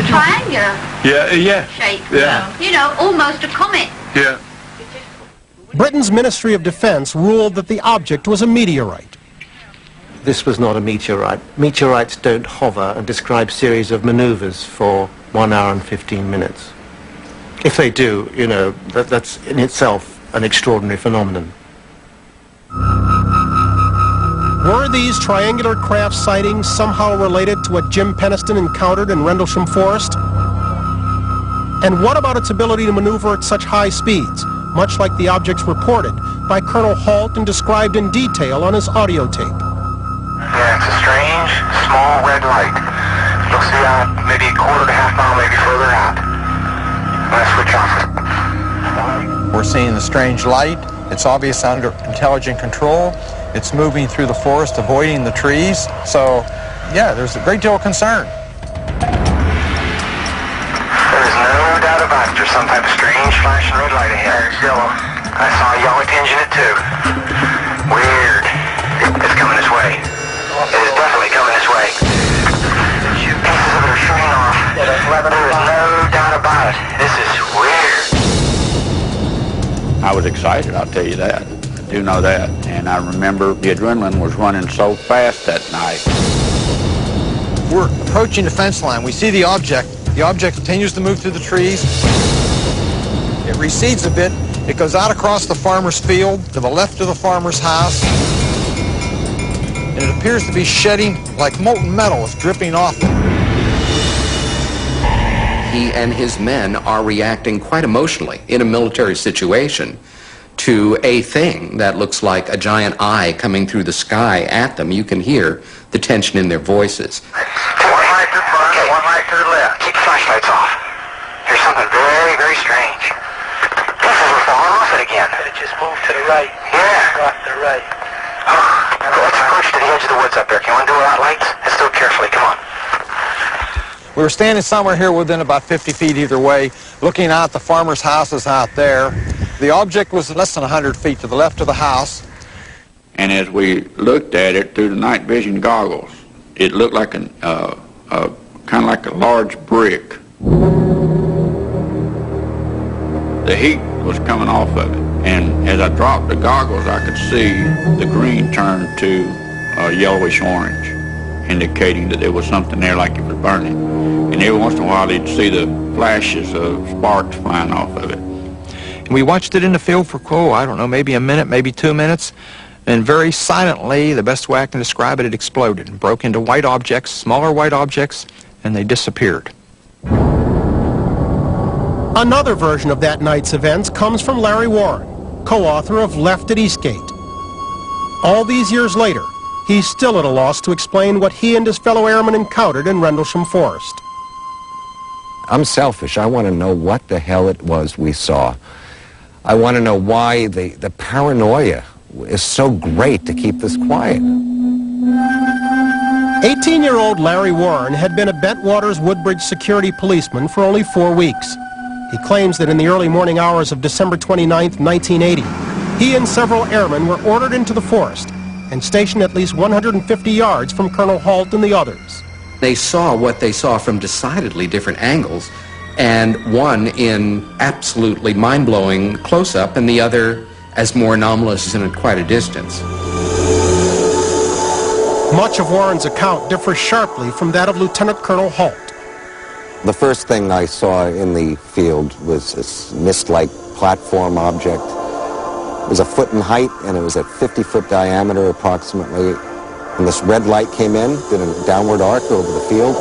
triangular shape.
Yeah.
You know, almost a comet.
Yeah.
Britain's Ministry of Defense ruled that the object was a meteorite.
This was not a meteorite. Meteorites don't hover and describe series of maneuvers for 1 hour and 15 minutes. If they do, you know, that's in itself an extraordinary phenomenon.
Were these triangular craft sightings somehow related to what Jim Peniston encountered in Rendlesham Forest? And what about its ability to maneuver at such high speeds, much like the objects reported by Colonel Halt and described in detail on his audio tape?
Yeah, it's a strange, small red light. You'll see maybe a quarter to half mile, maybe further out. I'm going to switch off.
We're seeing the strange light. It's obvious under intelligent control. It's moving through the forest, avoiding the trees. So, yeah, there's a great deal of concern.
There's no doubt about it. There's some type of strange flashing red light ahead. It's yellow. I saw a yellow tinge in it too. Weird. It's coming this way. It is definitely coming this way. Pieces of it are shooting off. There is no doubt about it. This is weird.
I was excited, I'll tell you that. I do know that. And I remember the adrenaline was running so fast that night.
We're approaching the fence line. We see the object. The object continues to move through the trees. It recedes a bit. It goes out across the farmer's field to the left of the farmer's house. And it appears to be shedding like molten metal. It's dripping off it.
He and his men are reacting quite emotionally in a military situation to a thing that looks like a giant eye coming through the sky at them. You can hear the tension in their voices.
One light to the front, okay. One light to the left. Keep the flashlights off. Here's something very, very strange. This is we're falling off it again. It just moved to the right. Yeah. Right to the right. Let's approach to the edge of the woods up there. Can you undo without lights? Let's do it carefully. Come on.
We were standing somewhere here within about 50 feet either way, looking out the farmer's houses out there. The object was less than 100 feet to the left of the house.
And as we looked at it through the night vision goggles, it looked like kind of like a large brick. The heat was coming off of it, and as I dropped the goggles, I could see the green turn to yellowish orange, indicating that there was something there like it was burning. And every once in a while, you'd see the flashes of sparks flying off of it.
And we watched it in the field for, I don't know, maybe a minute, maybe 2 minutes. And very silently, the best way I can describe it, it exploded and broke into white objects, smaller white objects, and they disappeared.
Another version of that night's events comes from Larry Warren, co-author of Left at Eastgate. All these years later, he's still at a loss to explain what he and his fellow airmen encountered in Rendlesham Forest.
I'm selfish. I want to know what the hell it was we saw. I want to know why the paranoia is so great to keep this quiet.
18-year-old Larry Warren had been a Bentwaters Woodbridge security policeman for only 4 weeks. He claims that in the early morning hours of December 29, 1980, he and several airmen were ordered into the forest and stationed at least 150 yards from Colonel Halt and the others.
They saw what they saw from decidedly different angles, and one in absolutely mind-blowing close-up and the other as more anomalous and at quite a distance.
Much of Warren's account differs sharply from that of Lieutenant Colonel Halt.
The first thing I saw in the field was this mist-like platform object. It was a foot in height, and it was at 50-foot diameter approximately. And this red light came in, did a downward arc over the field.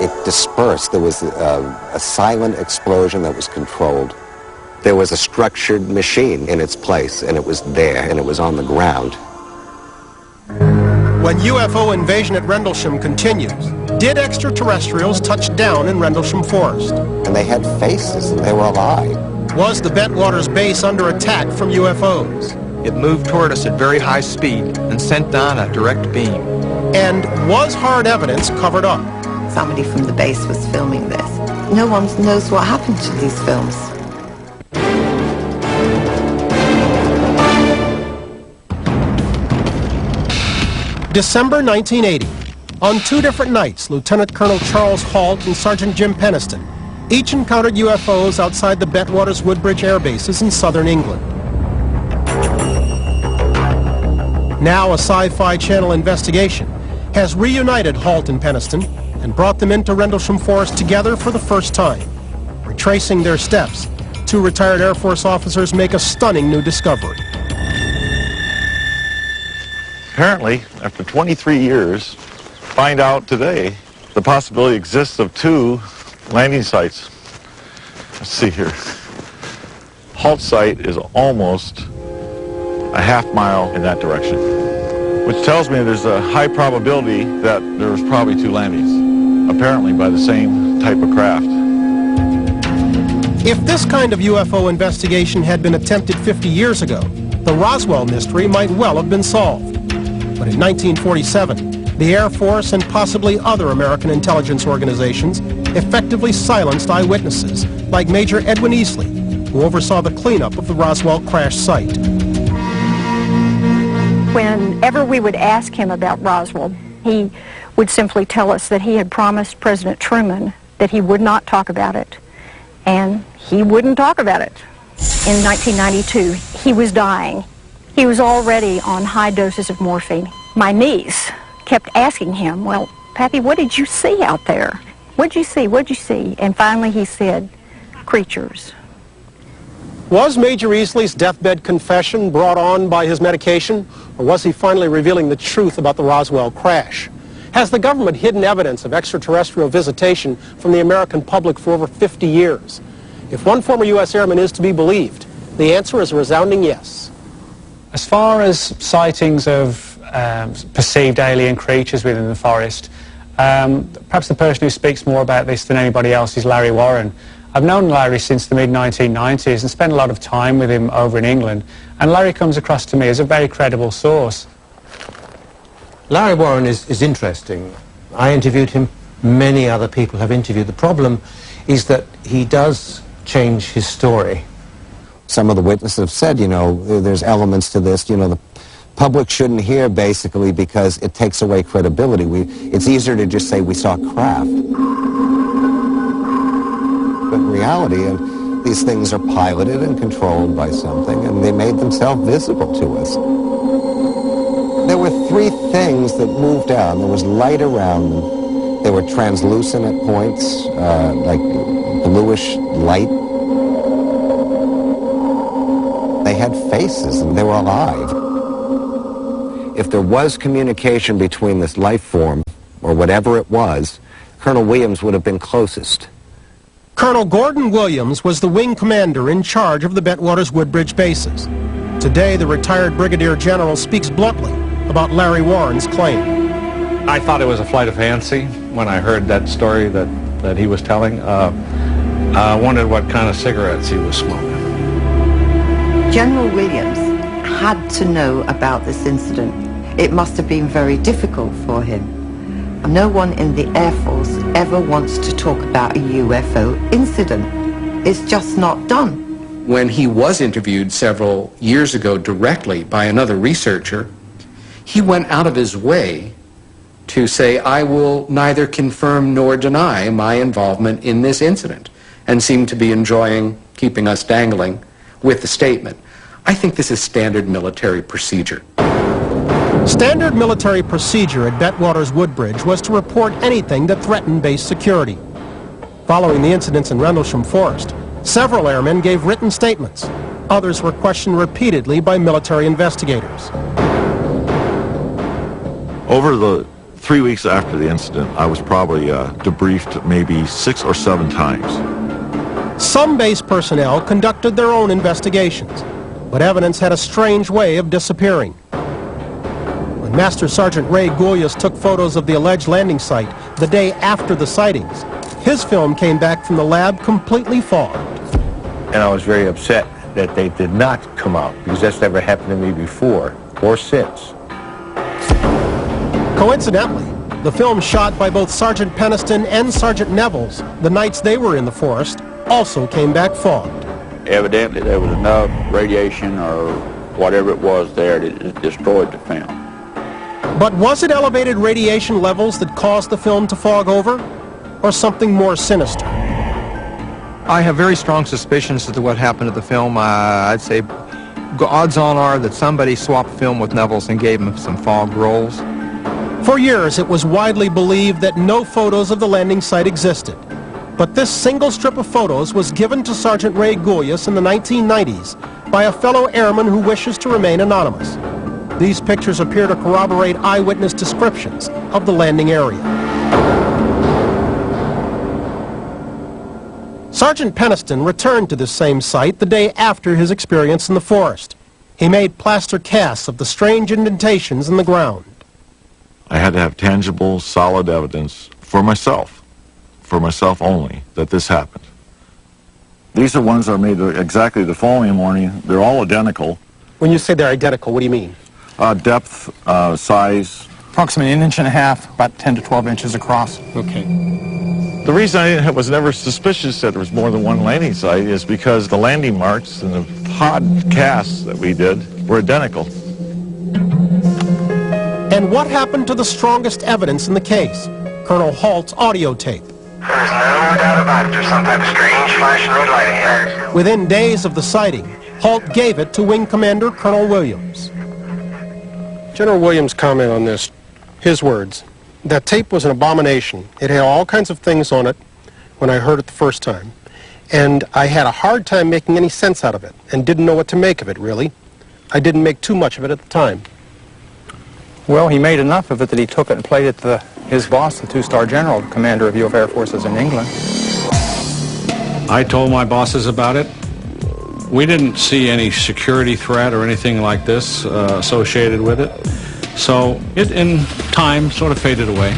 It dispersed. There was a silent explosion that was controlled. There was a structured machine in its place, and it was there, and it was on the ground.
When UFO invasion at Rendlesham continues, did extraterrestrials touch down in Rendlesham Forest?
And they had faces, and they were alive.
Was the Bentwaters base under attack from UFOs?
It moved toward us at very high speed and sent down a direct beam.
And was hard evidence covered up?
Somebody from the base was filming this. No one knows what happened to these films.
December 1980. On 2 different nights, Lieutenant Colonel Charles Halt and Sergeant Jim Peniston each encountered UFOs outside the Bentwaters Woodbridge air bases in southern England. Now a Sci-Fi Channel investigation has reunited Halt and Peniston and brought them into Rendlesham Forest together for the first time. Retracing their steps, 2 retired Air Force officers make a stunning new discovery.
Apparently, after 23 years, find out today the possibility exists of 2 landing sites
Let's see here. Halt site is almost a half-mile in that direction, which tells me there's a high probability that there was probably two landings, apparently by the same type of craft.
If this kind of UFO investigation had been attempted 50 years ago, the Roswell mystery might well have been solved. But in 1947, the Air Force and possibly other American intelligence organizations effectively silenced eyewitnesses like Major Edwin Easley, who oversaw the cleanup of the Roswell crash site.
Whenever we would ask him about Roswell, he would simply tell us that he had promised President Truman that he would not talk about it, and he wouldn't talk about it. In 1992, he was dying. He was already on high doses of morphine. My niece kept asking him, well, Pappy, what did you see out there? What'd you see? What'd you see? And finally he said, creatures.
Was Major Easley's deathbed confession brought on by his medication, or was he finally revealing the truth about the Roswell crash? Has the government hidden evidence of extraterrestrial visitation from the American public for over 50 years? If one former U.S. airman is to be believed, the answer is a resounding yes.
As far as sightings of perceived alien creatures within the forest, perhaps the person who speaks more about this than anybody else is Larry Warren. I've known Larry since the mid-1990s and spent a lot of time with him over in England, and Larry comes across to me as a very credible source.
Larry Warren is interesting. I interviewed him, many other people have interviewed. The problem is that he does change his story.
Some of the witnesses have said, you know, there's elements to this, you know, the public shouldn't hear basically because it takes away credibility. It's easier to just say we saw craft. But in reality, these things are piloted and controlled by something, and they made themselves visible to us. There were three things that moved out. There was light around them. They were translucent at points, like bluish light. They had faces, and they were alive. If there was communication between this life form, or whatever it was, Colonel Williams would have been closest.
Colonel Gordon Williams was the wing commander in charge of the Bentwaters-Woodbridge bases. Today, the retired brigadier general speaks bluntly about Larry Warren's claim.
I thought it was a flight of fancy when I heard that story that he was telling. I wondered what kind of cigarettes he was smoking.
General Williams had to know about this incident. It must have been very difficult for him. No one in the Air Force ever wants to talk about a UFO incident. It's just not done.
When he was interviewed several years ago directly by another researcher, he went out of his way to say, I will neither confirm nor deny my involvement in this incident, and seemed to be enjoying keeping us dangling with the statement. I think this is standard military procedure.
Standard military procedure at Bentwaters-Woodbridge was to report anything that threatened base security. Following the incidents in Rendlesham Forest, several airmen gave written statements. Others were questioned repeatedly by military investigators.
Over the 3 weeks after the incident, I was probably debriefed maybe 6 or 7 times.
Some base personnel conducted their own investigations, but evidence had a strange way of disappearing. When Master Sergeant Ray Goulias took photos of the alleged landing site the day after the sightings, his film came back from the lab completely fogged.
And I was very upset that they did not come out, because that's never happened to me before or since.
Coincidentally, the film shot by both Sergeant Peniston and Sergeant Nevels the nights they were in the forest also came back fogged.
Evidently there was enough radiation or whatever it was there that it destroyed the film.
But was it elevated radiation levels that caused the film to fog over, or something more sinister?
I have very strong suspicions as to what happened to the film. I'd say odds on are that somebody swapped film with Nevels and gave him some fogged rolls.
For years, it was widely believed that no photos of the landing site existed. But this single strip of photos was given to Sergeant Ray Goulias in the 1990s by a fellow airman who wishes to remain anonymous. These pictures appear to corroborate eyewitness descriptions of the landing area. Sergeant Peniston returned to this same site the day after his experience in the forest. He made plaster casts of the strange indentations in the ground.
I had to have tangible, solid evidence for myself only, that this happened. These are ones I made exactly the following morning. They're all identical.
When you say they're identical, what do you mean?
Depth, size.
Approximately 1.5 inches, about 10 to 12 inches across.
Okay.
The reason I was never suspicious that there was more than one landing site is because the landing marks and the pod casts that we did were identical.
And what happened to the strongest evidence in the case? Colonel Halt's audio tape.
There's no doubt about it. There's some type of strange flashing red light ahead.
Within days of the sighting, Halt gave it to Wing Commander Colonel Williams. General Williams' comment on this, his words, that tape was an abomination. It had all kinds of things on it when I heard it the first time, and I had a hard time making any sense out of it and didn't know what to make of it, really. I didn't make too much of it at the time.
Well, he made enough of it that he took it and played it to his boss, the two-star general, commander of U.S. Air Forces in England.
I told my bosses about it. We didn't see any security threat or anything like this associated with it. So it, in time, sort of faded away.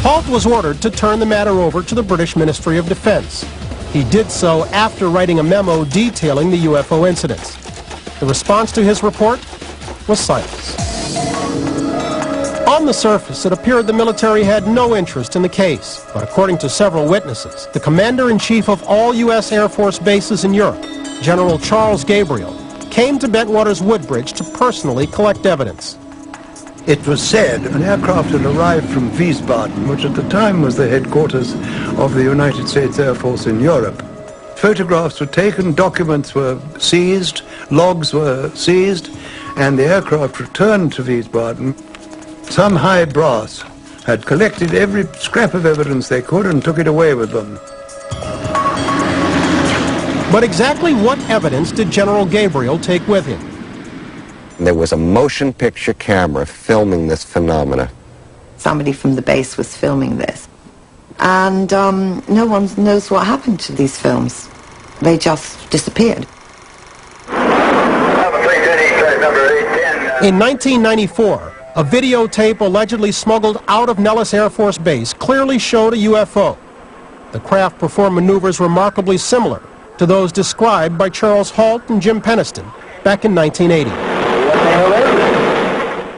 Halt was ordered to turn the matter over to the British Ministry of Defense. He did so after writing a memo detailing the UFO incidents. The response to his report was silence. On the surface, it appeared the military had no interest in the case, but according to several witnesses, the Commander-in-Chief of all U.S. Air Force bases in Europe, General Charles Gabriel, came to Bentwaters Woodbridge to personally collect evidence.
It was said an aircraft had arrived from Wiesbaden, which at the time was the headquarters of the United States Air Force in Europe. Photographs were taken, documents were seized, logs were seized, and the aircraft returned to Wiesbaden. Some high brass had collected every scrap of evidence they could and took it away with them.
But exactly what evidence did General Gabriel take with him?
There was a motion picture camera filming this phenomena.
Somebody from the base was filming this. And no one knows what happened to these films. They just disappeared.
In 1994, a videotape allegedly smuggled out of Nellis Air Force Base clearly showed a UFO. The craft performed maneuvers remarkably similar to those described by Charles Halt and Jim Peniston back in 1980.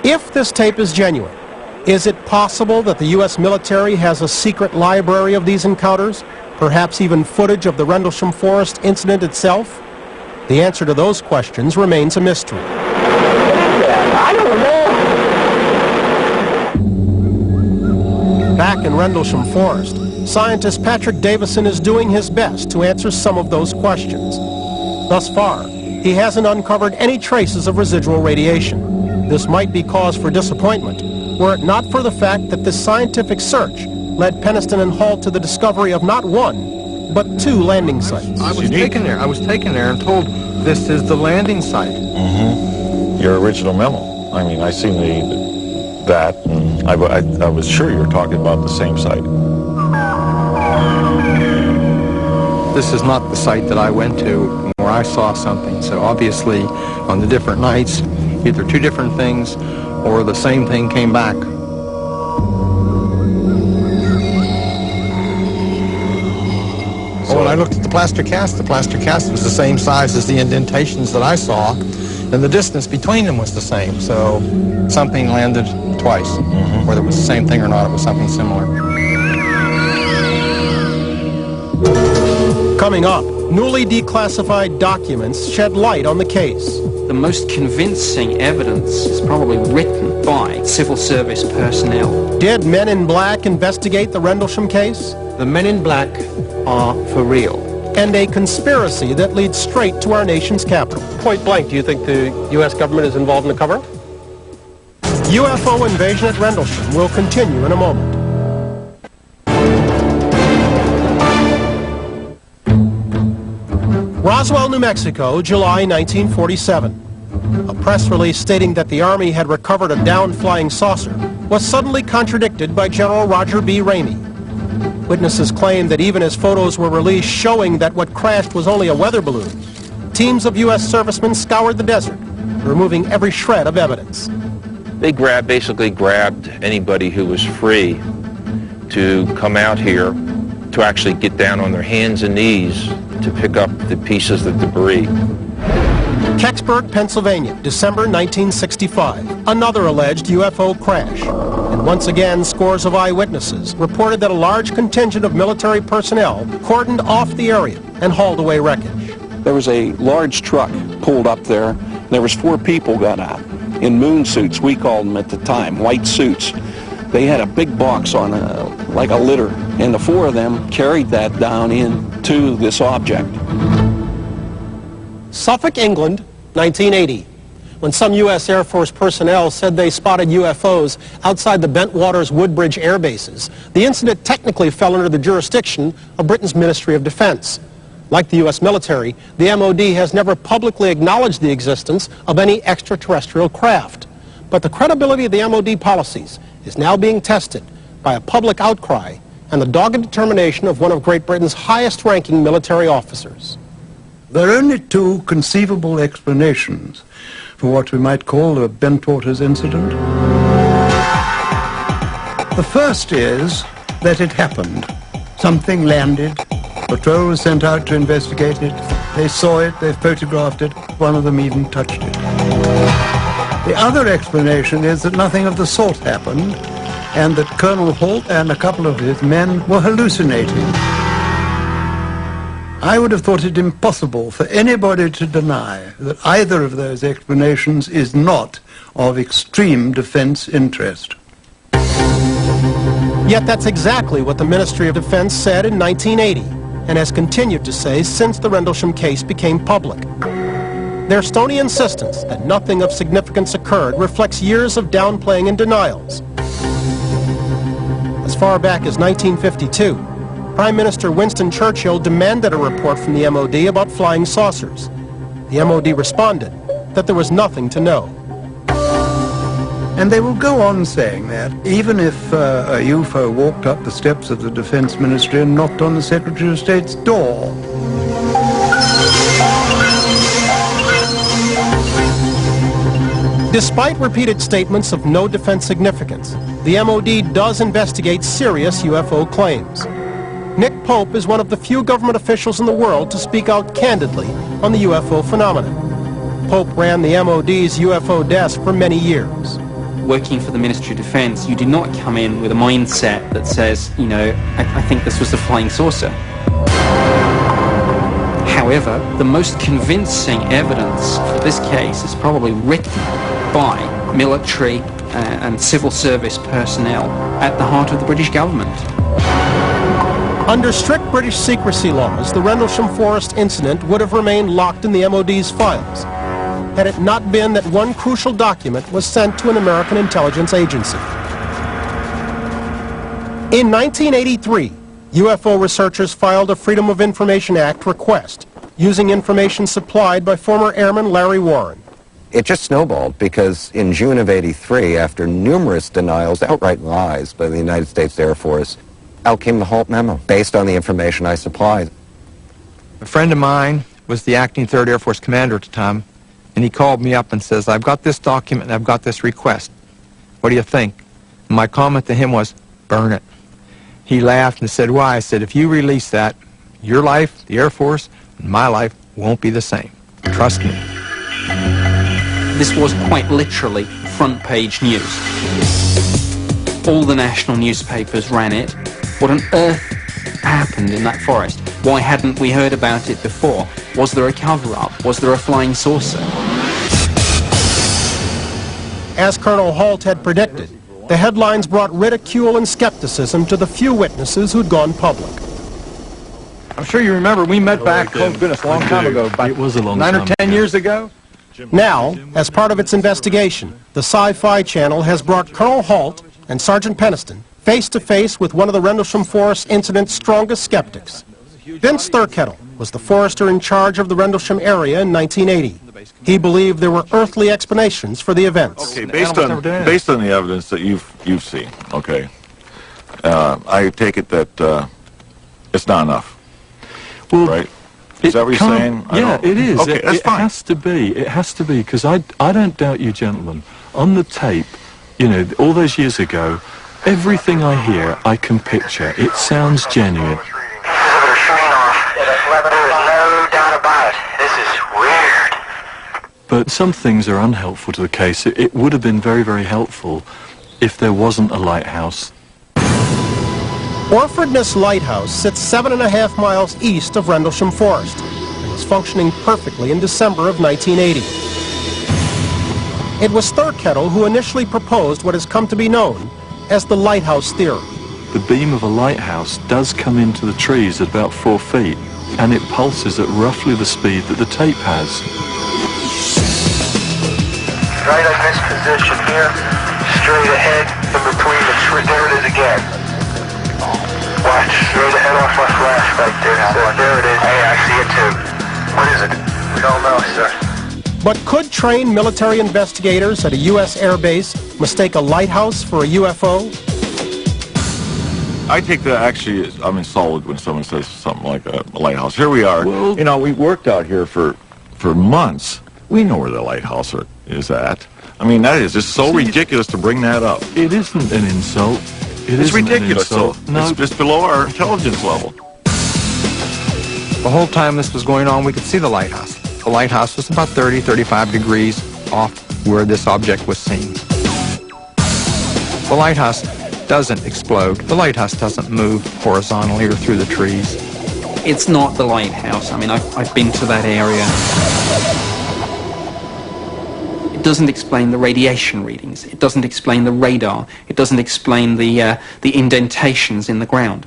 If this tape is genuine, is it possible that the U.S. military has a secret library of these encounters, perhaps even footage of the Rendlesham Forest incident itself? The answer to those questions remains a mystery. Back in Rendlesham Forest, scientist Patrick Davison is doing his best to answer some of those questions. Thus far, he hasn't uncovered any traces of residual radiation. This might be cause for disappointment, were it not for the fact that this scientific search led Peniston and Halt to the discovery of not one, but 2 landing sites.
I was taken there and told this is the landing site.
Mm-hmm. Your original memo. I mean, I seen that, and I was sure you were talking about the same site.
This is not the site that I went to where I saw something. So obviously, on the different nights, either 2 different things or the same thing came back.
When I looked at the plaster cast was the same size as the indentations that I saw, and the distance between them was the same. So something landed twice. Mm-hmm. Whether it was the same thing or not, it was something similar.
Coming up, newly declassified documents shed light on the case.
The most convincing evidence is probably written by civil service personnel.
Did Men in Black investigate the Rendlesham case?
The Men in Black are for real.
And a conspiracy that leads straight to our nation's capital. Point blank, do you think the U.S. government is involved in the cover-up? UFO invasion at Rendlesham will continue in a moment. Roswell, New Mexico, July 1947. A press release stating that the Army had recovered a downed flying saucer was suddenly contradicted by General Roger B. Ramey. Witnesses claim that even as photos were released showing that what crashed was only a weather balloon, teams of U.S. servicemen scoured the desert, removing every shred of evidence.
They basically grabbed anybody who was free to come out here to actually get down on their hands and knees to pick up the pieces of debris.
Kecksburg, Pennsylvania, December 1965. Another alleged UFO crash. And once again, scores of eyewitnesses reported that a large contingent of military personnel cordoned off the area and hauled away wreckage.
There was a large truck pulled up there. And there was 4 people got out in moon suits, we called them at the time, white suits. They had a big box on like a litter, and the 4 of them carried that down into this object.
Suffolk, England, 1980, when some U.S. Air Force personnel said they spotted UFOs outside the Bentwaters Woodbridge air bases, the incident technically fell under the jurisdiction of Britain's Ministry of Defense. Like the U.S. military, the MOD has never publicly acknowledged the existence of any extraterrestrial craft. But the credibility of the MOD policies is now being tested by a public outcry and the dogged determination of one of Great Britain's highest-ranking military officers.
There are only 2 conceivable explanations for what we might call the Bentwaters incident. The first is that it happened. Something landed, patrol was sent out to investigate it, they saw it, they photographed it, one of them even touched it. The other explanation is that nothing of the sort happened, and that Colonel Halt and a couple of his men were hallucinating. I would have thought it impossible for anybody to deny that either of those explanations is not of extreme defense interest.
Yet that's exactly what the Ministry of Defense said in 1980, and has continued to say since the Rendlesham case became public. Their stony insistence that nothing of significance occurred reflects years of downplaying and denials. As far back as 1952, Prime Minister Winston Churchill demanded a report from the MOD about flying saucers. The MOD responded that there was nothing to know.
And they will go on saying that, even if a UFO walked up the steps of the Defense Ministry and knocked on the Secretary of State's door.
Despite repeated statements of no defense significance, the MOD does investigate serious UFO claims. Nick Pope is one of the few government officials in the world to speak out candidly on the UFO phenomenon. Pope ran the MOD's UFO desk for many years.
Working for the Ministry of Defense, you do not come in with a mindset that says, you know, I think this was the flying saucer. However, the most convincing evidence for this case is probably written by military and civil service personnel at the heart of the British government.
Under strict British secrecy laws, the Rendlesham Forest incident would have remained locked in the MOD's files, had it not been that one crucial document was sent to an American intelligence agency. In 1983, UFO researchers filed a Freedom of Information Act request using information supplied by former airman Larry Warren.
It just snowballed because in June of '83, after numerous denials, outright lies by the United States Air Force, out came the Halt memo based on the information I supplied.
A friend of mine was the acting 3rd Air Force commander at the time, and he called me up and says, I've got this document and I've got this request. What do you think? And my comment to him was, burn it. He laughed and said, why? I said, if you release that, your life, the Air Force, and my life won't be the same. Trust me.
This was quite literally front page news. All the national newspapers ran it. What on earth happened in that forest? Why hadn't we heard about it before? Was there a cover-up? Was there a flying saucer?
As Colonel Halt had predicted, the headlines brought ridicule and skepticism to the few witnesses who'd gone public.
I'm sure you remember we met back, oh goodness, a long time ago. It was a long 9 or 10 years ago.
Now, as part of its investigation, the Sci-Fi Channel has brought Colonel Halt and Sergeant Peniston face-to-face with one of the Rendlesham Forest incident's strongest skeptics. Vince Thurkettle was the forester in charge of the Rendlesham area in 1980. He believed there were earthly explanations for the events.
Okay, based on the evidence that you've seen, okay, I take it that it's not enough.
Well,
right? Is that what you're saying?
Yeah, it is.
Okay, that's fine.
It has to be. It has to be, because I don't doubt you, gentlemen. On the tape, you know, all those years ago, everything I hear, I can picture. It sounds genuine.
Exhibitor shooting off. There is no doubt about it. This is weird.
But some things are unhelpful to the case. It would have been very, very helpful if there wasn't a lighthouse.
Orfordness Lighthouse sits 7.5 miles east of Rendlesham Forest and was functioning perfectly in December of 1980. It was Thurkettle who initially proposed what has come to be known as the lighthouse theory.
The beam of a lighthouse does come into the trees at about 4 feet, and it pulses at roughly the speed that the tape has.
Right on this position here, straight ahead, in between the tree. There it is again. Watch, straight ahead off my flash right there. So there it is. Hey, I see it too. What is it? We don't know, sir.
But could trained military investigators at a U.S. air base mistake a lighthouse for a UFO?
I take that actually, I'm insulted when someone says something like a lighthouse. Here we are.
Well,
you know, we worked out here for months. We know where the lighthouse is at. I mean, that is just so ridiculous to bring that up.
It isn't an insult.
It's ridiculous. So
no.
It's just below our intelligence level.
The whole time this was going on, we could see the lighthouse. The lighthouse was about 30, 35 degrees off where this object was seen. The lighthouse doesn't explode. The lighthouse doesn't move horizontally or through the trees.
It's not the lighthouse. I mean, I've been to that area. It doesn't explain the radiation readings. It doesn't explain the radar. It doesn't explain the indentations in the ground.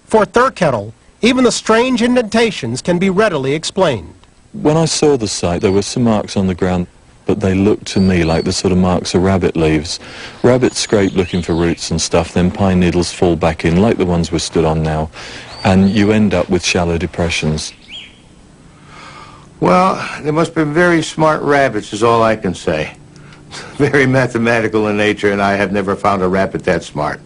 For Thurkettle, even the strange indentations can be readily explained.
When I saw the site, there were some marks on the ground, but they looked to me like the sort of marks a rabbit leaves. Rabbits scrape looking for roots and stuff, then pine needles fall back in, like the ones we're stood on now, and you end up with shallow depressions.
Well, they must be very smart rabbits, is all I can say. Very mathematical in nature, and I have never found a rabbit that smart.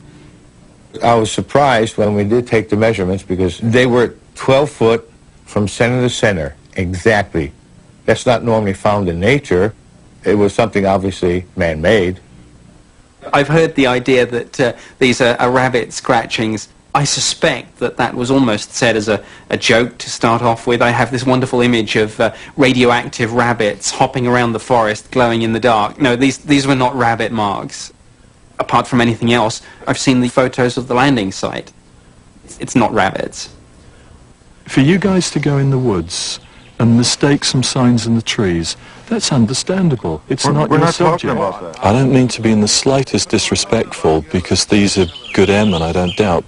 I was surprised when we did take the measurements because they were 12 foot from center to center, exactly. That's not normally found in nature. It was something obviously man-made.
I've heard the idea that these are rabbit scratchings. I suspect that that was almost said as a joke to start off with. I have this wonderful image of radioactive rabbits hopping around the forest, glowing in the dark. No, these were not rabbit marks. Apart from anything else, I've seen the photos of the landing site. It's not rabbits.
For you guys to go in the woods and mistake some signs in the trees, that's understandable. It's not your subject. I don't mean to be in the slightest disrespectful, because these are good airmen, I don't doubt.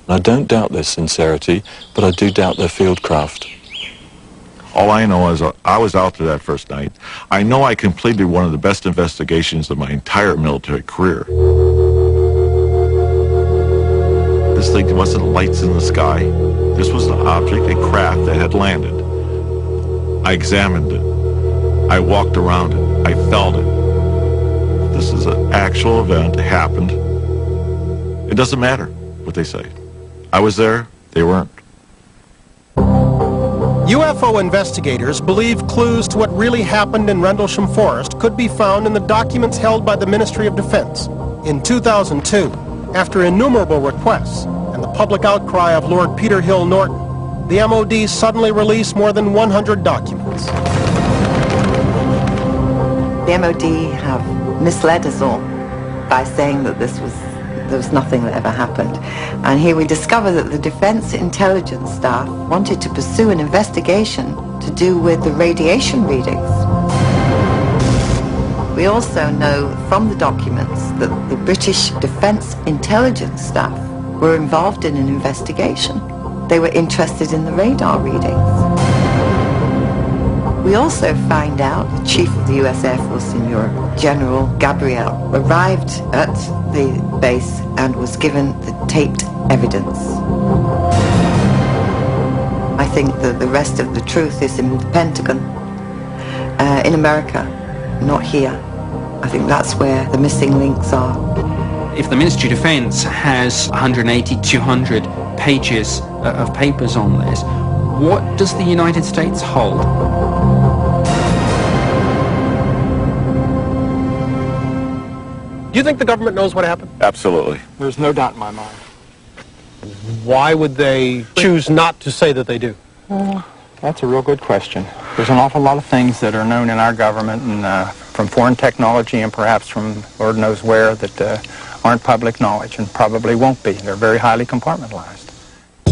I don't doubt their sincerity, but I do doubt their fieldcraft.
All I know is I was out there that first night. I know I completed one of the best investigations of my entire military career. This thing wasn't lights in the sky. This was an object, a craft that had landed. I examined it. I walked around it. I felt it. This is an actual event. It happened. It doesn't matter what they say. I was there. They weren't.
UFO investigators believe clues to what really happened in Rendlesham Forest could be found in the documents held by the Ministry of Defense. In 2002, after innumerable requests and the public outcry of Lord Peter Hill Norton, the MOD suddenly released more than 100 documents.
The MOD have misled us all by saying that there was nothing that ever happened. And here we discover that the Defense Intelligence staff wanted to pursue an investigation to do with the radiation readings. We also know from the documents that the British Defense Intelligence staff were involved in an investigation. They were interested in the radar readings. We also find out the Chief of the US Air Force in Europe, General Gabriel, arrived at the base and was given the taped evidence. I think that the rest of the truth is in the Pentagon, in America, not here. I think that's where the missing links are.
if the Ministry of Defence has 180, 200 pages of papers on this, what does the United States hold?
Do you think the government knows what happened?
Absolutely.
There's no doubt in my mind.
Why would they choose not to say that they do?
That's a real good question. There's an awful lot of things that are known in our government and from foreign technology and perhaps from Lord knows where that aren't public knowledge and probably won't be. They're very highly compartmentalized.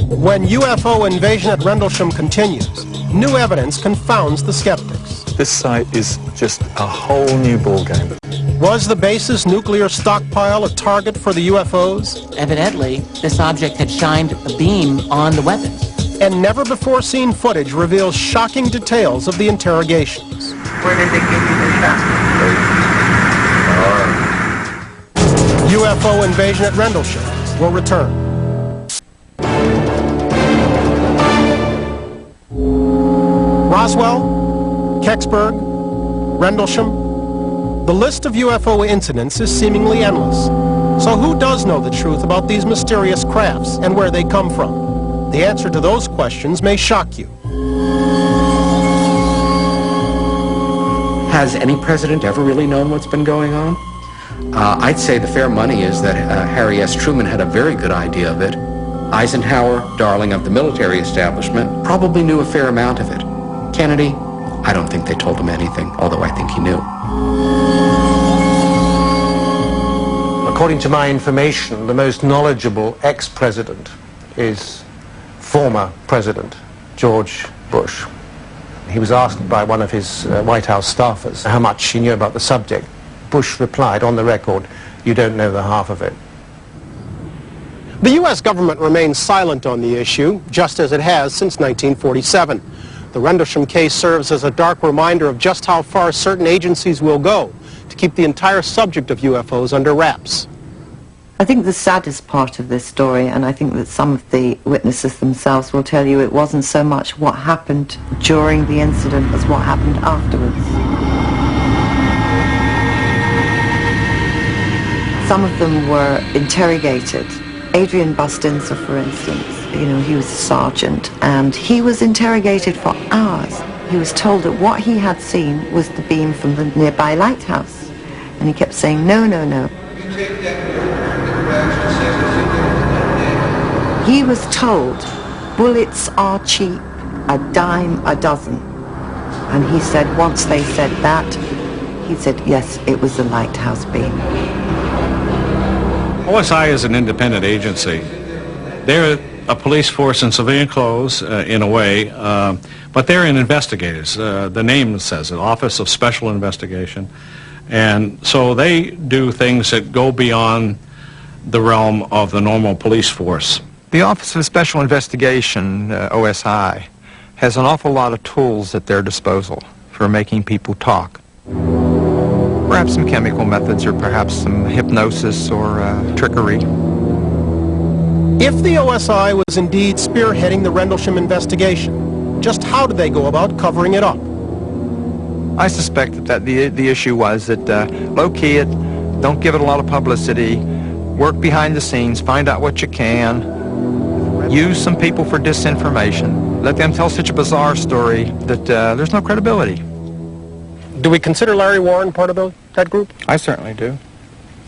When UFO invasion at Rendlesham continues, new evidence confounds the skeptics.
This site is just a whole new ballgame.
Was the base's nuclear stockpile a target for the UFOs?
Evidently, this object had shined a beam on the weapons.
And never-before-seen footage reveals shocking details of the interrogations.
Where did they give you the shot?
UFO invasion at Rendlesham will return. Roswell, Kecksburg, Rendlesham. The list of UFO incidents is seemingly endless. So who does know the truth about these mysterious crafts and where they come from? The answer to those questions may shock you.
Has any president ever really known what's been going on? I'd say the fair money is that Harry S. Truman had a very good idea of it. Eisenhower, darling of the military establishment, probably knew a fair amount of it. Kennedy, I don't think they told him anything, although I think he knew.
According to my information, the most knowledgeable ex-president is former President George Bush. He was asked by one of his White House staffers how much he knew about the subject. Bush replied on the record, "You don't know the half of it."
The U.S. government remains silent on the issue, just as it has since 1947. The Rendlesham case serves as a dark reminder of just how far certain agencies will go to keep the entire subject of UFOs under wraps.
I think the saddest part of this story, and I think that some of the witnesses themselves will tell you, it wasn't so much what happened during the incident as what happened afterwards. Some of them were interrogated. Adrian Bustinza, for instance, he was a sergeant, and he was interrogated for hours. He was told that what he had seen was the beam from the nearby lighthouse, and he kept saying, "No, no, no." He was told, "Bullets are cheap, a dime a dozen." And he said, once they said that, he said, yes, it was a lighthouse beam.
OSI is an independent agency. They're a police force in civilian clothes, in a way, but they're investigators. The name says it, Office of Special Investigation. And so they do things that go beyond the realm of the normal police force.
The Office of Special Investigation, OSI, has an awful lot of tools at their disposal for making people talk. Perhaps some chemical methods or perhaps some hypnosis or trickery.
If the OSI was indeed spearheading the Rendlesham investigation, just how did they go about covering it up?
I suspect that the issue was that low-key it, don't give it a lot of publicity, work behind the scenes, find out what you can, use some people for disinformation, let them tell such a bizarre story that there's no credibility.
Do we consider Larry Warren part of that group?
I certainly do.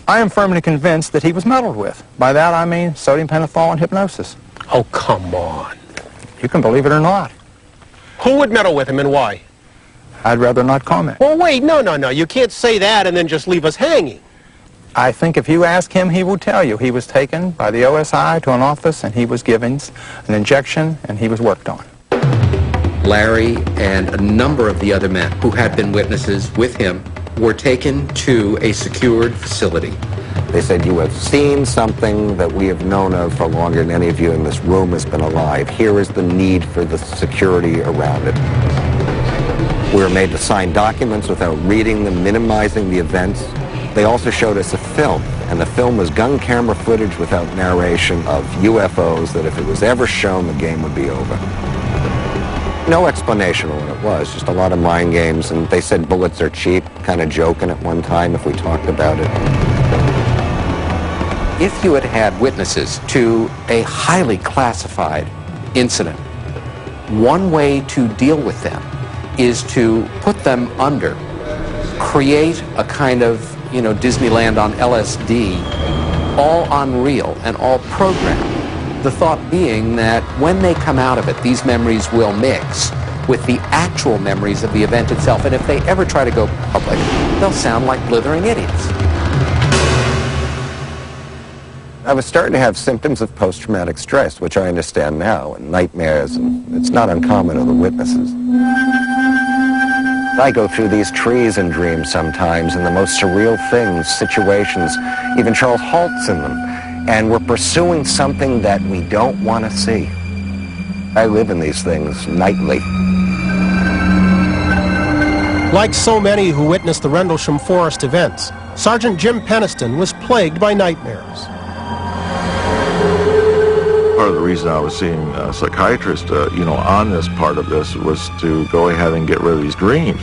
I am firmly convinced that he was meddled with. By that I mean sodium pentothal and hypnosis.
Oh, come on.
You can believe it or not.
Who would meddle with him and why?
I'd rather not comment.
Well, wait, no. You can't say that and then just leave us hanging.
I think if you ask him, he will tell you. He was taken by the OSI to an office and he was given an injection and he was worked on.
Larry and a number of the other men who had been witnesses with him were taken to a secured facility.
They said, "You have seen something that we have known of for longer than any of you in this room has been alive. Here is the need for the security around it." We were made to sign documents without reading them, minimizing the events. They also showed us a film, and the film was gun camera footage without narration of UFOs that if it was ever shown, the game would be over. No explanation of what it was, just a lot of mind games, and they said bullets are cheap, kind of joking at one time if we talked about it.
if you had had witnesses to a highly classified incident, one way to deal with them is to put them under, create a kind of, Disneyland on LSD, all unreal and all programmed. The thought being that when they come out of it, these memories will mix with the actual memories of the event itself, and if they ever try to go public, they'll sound like blithering idiots.
I was starting to have symptoms of post-traumatic stress, which I understand now, and nightmares, and it's not uncommon of the witnesses. I go through these trees in dreams sometimes, and the most surreal things, situations, even Charles Halt's in them, and we're pursuing something that we don't want to see. I live in these things nightly.
Like so many who witnessed the Rendlesham Forest events, Sergeant Jim Peniston was plagued by nightmares.
Part of the reason I was seeing a psychiatrist, on this part of this was to go ahead and get rid of these dreams.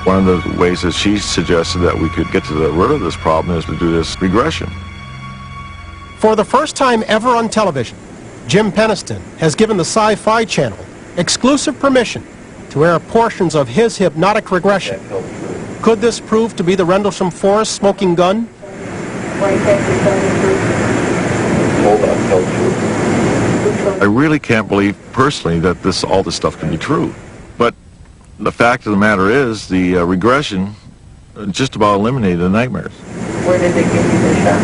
One of the ways that she suggested that we could get rid of this problem is to do this regression.
For the first time ever on television, Jim Peniston has given the Sci-Fi Channel exclusive permission to air portions of his hypnotic regression. Could this prove to be the Rendlesham Forest smoking gun?
I really can't believe personally that all this stuff can be true. But the fact of the matter is the regression just about eliminated the nightmares.
Where did they give you the shot?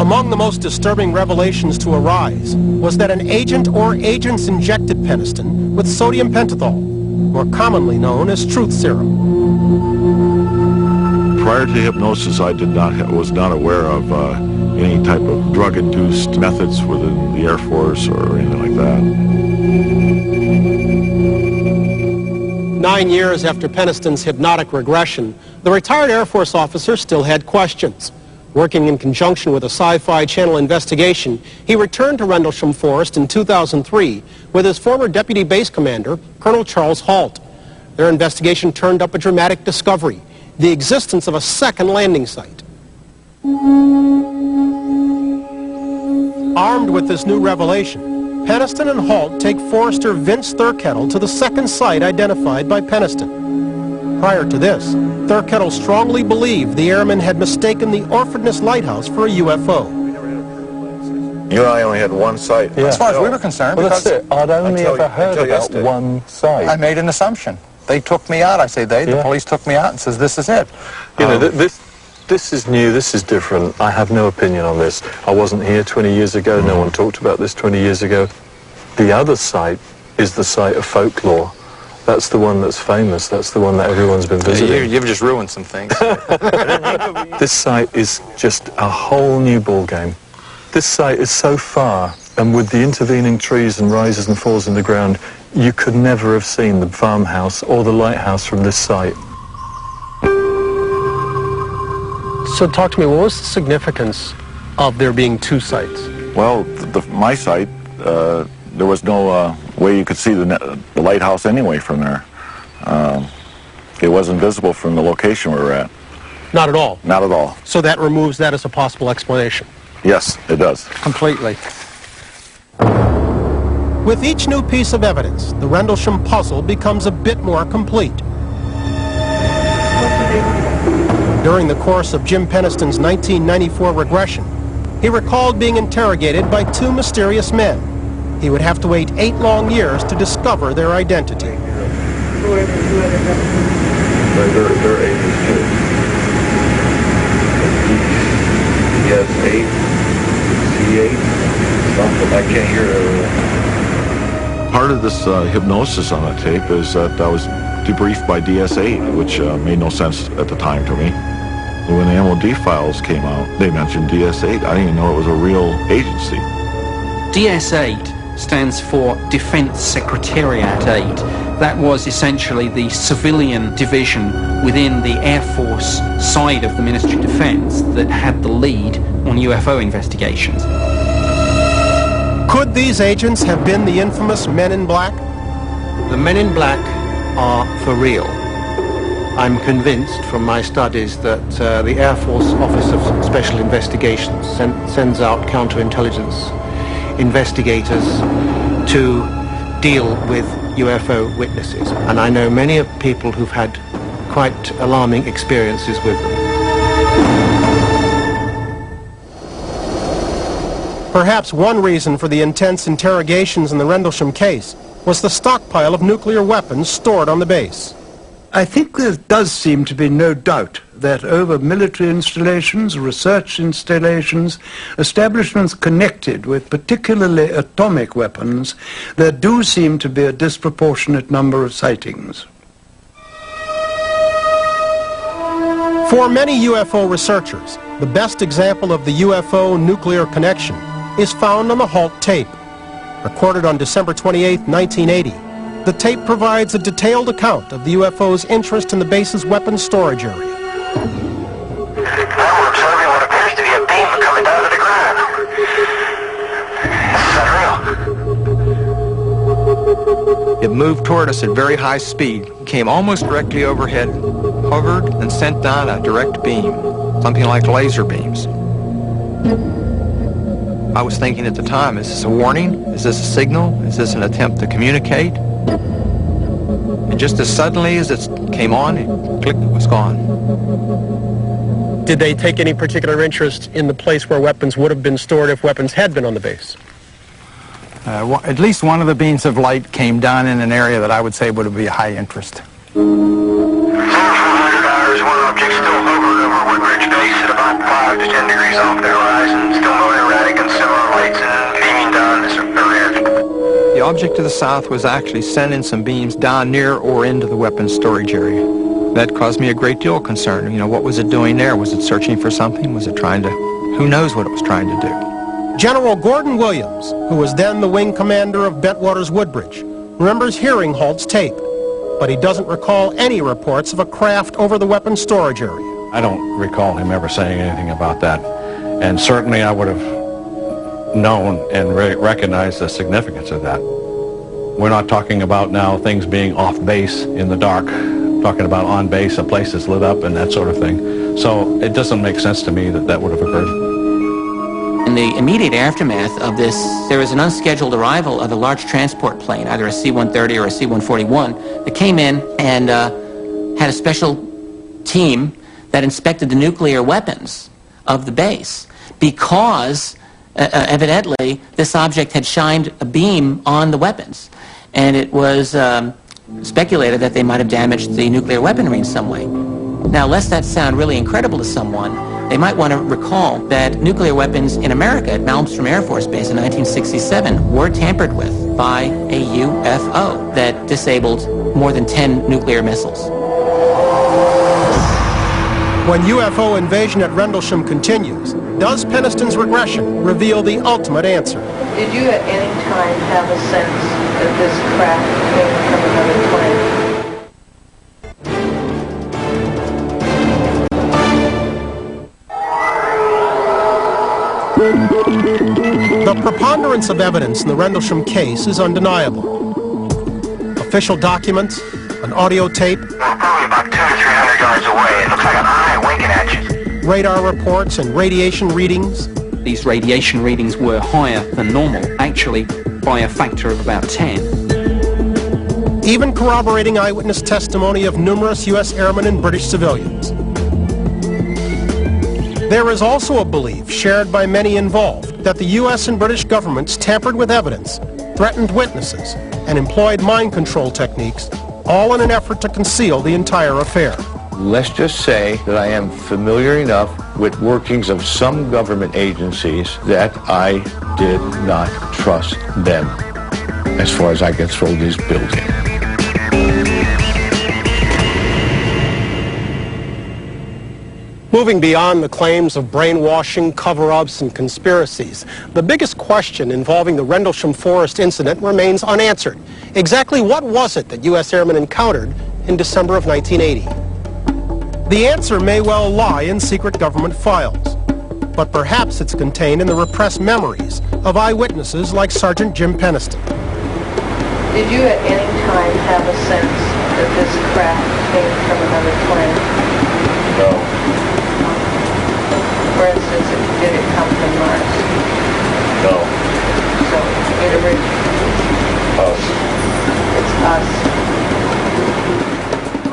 Among the most disturbing revelations to arise was that an agent or agents injected Peniston with sodium pentothal, more commonly known as truth serum.
Prior to hypnosis, I was not aware of any type of drug-induced methods within the Air Force or anything like that.
9 years after Peniston's hypnotic regression, the retired Air Force officer still had questions. Working in conjunction with a Sci-Fi Channel investigation, he returned to Rendlesham Forest in 2003 with his former deputy base commander, Colonel Charles Halt. Their investigation turned up a dramatic discovery: the existence of a second landing site. Armed with this new revelation, Peniston and Halt take Forester Vince Thurkettle to the second site identified by Peniston. Prior to this, Thurkettle strongly believed the airmen had mistaken the Orfordness Lighthouse for a UFO.
You and I only had one site.
Yeah. As far as we were concerned,
Well,
because
that's it. I'd only ever heard about one site.
I made an assumption. They took me out. I say they, the police took me out and says, this is it.
You know, this is new, this is different. I have no opinion on this. I wasn't here 20 years ago. No one talked about this 20 years ago. The other site is the site of folklore. That's the one that's famous. That's the one that everyone's been visiting.
You've just ruined some things.
This site is just a whole new ball game. This site is so far, and with the intervening trees and rises and falls in the ground, you could never have seen the farmhouse or the lighthouse from this site.
So talk to me, what was the significance of there being two sites?
Well, my site, there was no way you could see the lighthouse anyway from there. It wasn't visible from the location we were at.
Not at all?
Not at all.
So that removes that as a possible explanation?
Yes, it does.
Completely. With each new piece of evidence, the Rendlesham puzzle becomes a bit more complete. During the course of Jim Peniston's 1994 regression, he recalled being interrogated by two mysterious men. He would have to wait 8 long years to discover their identity.
They're agents too. Yes, 8, C8, something, I can't hear everything. Part of this hypnosis on that tape is that I was debriefed by DS8, which made no sense at the time to me. When the MOD files came out, they mentioned DS8. I didn't even know it was a real agency.
DS8 stands for Defense Secretariat 8. That was essentially the civilian division within the Air Force side of the Ministry of Defense that had the lead on UFO investigations.
Could these agents have been the infamous Men in Black?
The Men in Black are for real. I'm convinced from my studies that the Air Force Office of Special Investigations sends out counterintelligence investigators to deal with UFO witnesses. And I know many of people who've had quite alarming experiences with them.
Perhaps one reason for the intense interrogations in the Rendlesham case was the stockpile of nuclear weapons stored on the base.
I think there does seem to be no doubt that over military installations, research installations, establishments connected with particularly atomic weapons, there do seem to be a disproportionate number of sightings.
For many UFO researchers, the best example of the UFO nuclear connection is found on the HALT tape. Recorded on December 28, 1980, the tape provides a detailed account of the UFO's interest in the base's weapons storage area.
Now we're observing what appears to be a beam coming down to the ground. Is that real?
It moved toward us at very high speed, came almost directly overhead, hovered, and sent down a direct beam, something like laser beams. I was thinking at the time, is this a warning? Is this a signal? Is this an attempt to communicate? And just as suddenly as it came on, it clicked, it was gone.
Did they take any particular interest in the place where weapons would have been stored if weapons had been on the base?
At least one of the beams of light came down in an area that I would say would be a high interest.
400 hours, one object still hovering over Woodbridge Base at about 5 to 10 degrees off the horizon, still moving erratic and similar lights and beaming down this area.
The object to the south was actually sending some beams down near or into the weapons storage area. That caused me a great deal of concern. You know, what was it doing there? Was it searching for something? Was it trying to... Who knows what it was trying to do?
General Gordon Williams, who was then the wing commander of Bentwaters Woodbridge, remembers hearing HALT's tape, but he doesn't recall any reports of a craft over the weapons storage area.
I don't recall him ever saying anything about that. And certainly I would have known and recognized the significance of that. We're not talking about now things being off base in the dark, talking about on base, a place that's lit up and that sort of thing. So it doesn't make sense to me that that would have occurred.
In the immediate aftermath of this, there was an unscheduled arrival of a large transport plane, either a C-130 or a C-141, that came in and had a special team that inspected the nuclear weapons of the base because evidently this object had shined a beam on the weapons, and it was speculated that they might have damaged the nuclear weaponry in some way. Now, lest that sound really incredible to someone, they might want to recall that nuclear weapons in America at Malmstrom Air Force Base in 1967 were tampered with by a UFO that disabled more than 10 nuclear missiles.
When UFO invasion at Rendlesham continues, does Peniston's regression reveal the ultimate answer?
Did you at any time have a sense that this craft came from another planet?
The preponderance of evidence in the Rendlesham case is undeniable. Official documents, an audio tape,
Probably about 200 to 300 yards away. It looks like an eye winking at you.
radar reports, and radiation readings.
These radiation readings were higher than normal, actually by a factor of about 10.
Even corroborating eyewitness testimony of numerous U.S. airmen and British civilians. There is also a belief, shared by many involved, that the U.S. and British governments tampered with evidence, threatened witnesses, and employed mind control techniques, all in an effort to conceal the entire affair.
Let's just say that I am familiar enough with workings of some government agencies that I did not trust them as far as I can throw this building.
Moving beyond the claims of brainwashing, cover-ups, and conspiracies, the biggest question involving the Rendlesham Forest incident remains unanswered. Exactly what was it that U.S. airmen encountered in December of 1980? The answer may well lie in secret government files, but perhaps it's contained in the repressed memories of eyewitnesses like Sergeant Jim Peniston.
Did you at any time have a sense that this craft came from another planet?
No.
For instance, did it come from Mars?
No.
So it originated.
Us.
It's us.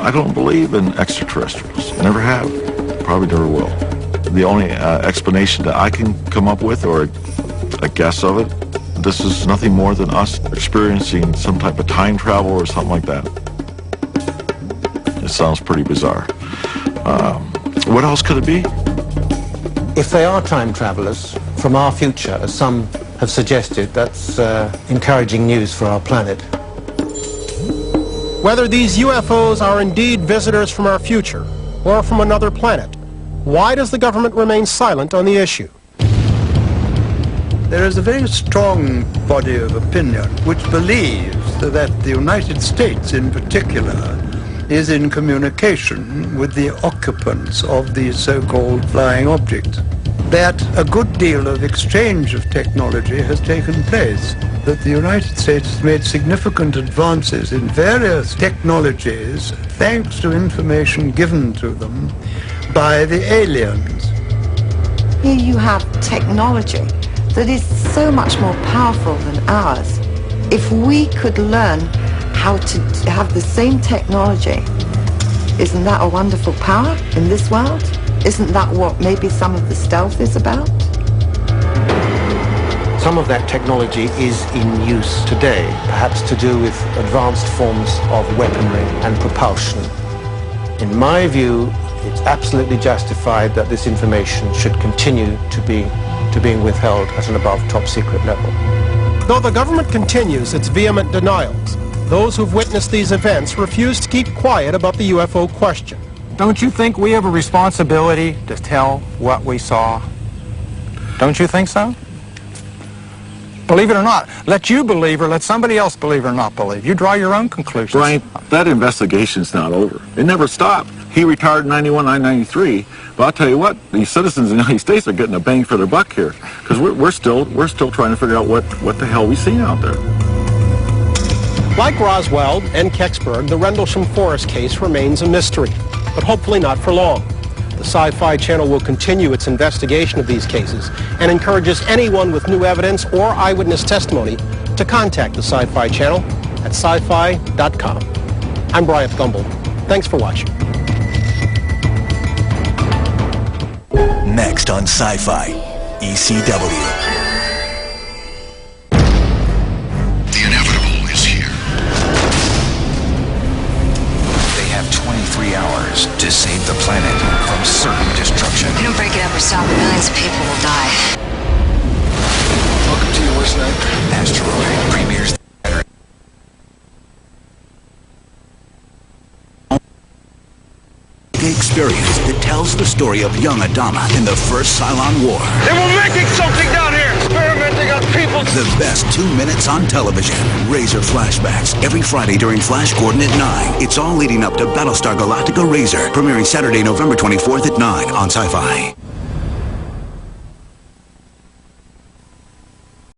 I don't believe in extraterrestrials. I never have. Probably never will. The only explanation that I can come up with, or a guess of it, this is nothing more than us experiencing some type of time travel or something like that. It sounds pretty bizarre. What else could it be?
If they are time travelers from our future, as some have suggested, that's encouraging news for our planet.
Whether these UFOs are indeed visitors from our future or from another planet, why does the government remain silent on the issue?
There is a very strong body of opinion which believes that the United States in particular is in communication with the occupants of these so-called flying objects. That a good deal of exchange of technology has taken place, that the United States has made significant advances in various technologies thanks to information given to them by the aliens.
Here you have technology that is so much more powerful than ours. If we could learn how to have the same technology, isn't that a wonderful power in this world? Isn't that what maybe some of the stealth is about?
Some of that technology is in use today, perhaps to do with advanced forms of weaponry and propulsion. In my view, it's absolutely justified that this information should continue to being withheld at an above top secret level. Though the government continues its vehement denials, those who've witnessed these events refuse to keep quiet about the UFO question.
Don't you think we have a responsibility to tell what we saw? Don't you think so? Believe it or not. Let you believe or let somebody else believe or not believe. You draw your own conclusions.
Brian, that investigation's not over. It never stopped. He retired in 91, 93. But I'll tell you what, these citizens in the United States are getting a bang for their buck here. Because we're still trying to figure out what the hell we seen out there.
Like Roswell and Kecksburg, the Rendlesham Forest case remains a mystery, but hopefully not for long. The Sci-Fi Channel will continue its investigation of these cases and encourages anyone with new evidence or eyewitness testimony to contact the Sci-Fi Channel at sci-fi.com. I'm Bryant Gumbel. Thanks for watching.
Next on Sci-Fi, ECW.
The inevitable is here. They have 23 hours to save the planet from certain destruction.
If we don't break it up or stop it, millions of people will die.
Welcome to your worst nightmare. Asteroid premieres
experience that tells the story of young Adama in the first Cylon War.
They were making something down here! Experimenting on people!
The best 2 minutes on television. Razor flashbacks every Friday during Flash Gordon at 9. It's all leading up to Battlestar Galactica Razor, premiering Saturday, November 24th at 9 on Sci-Fi.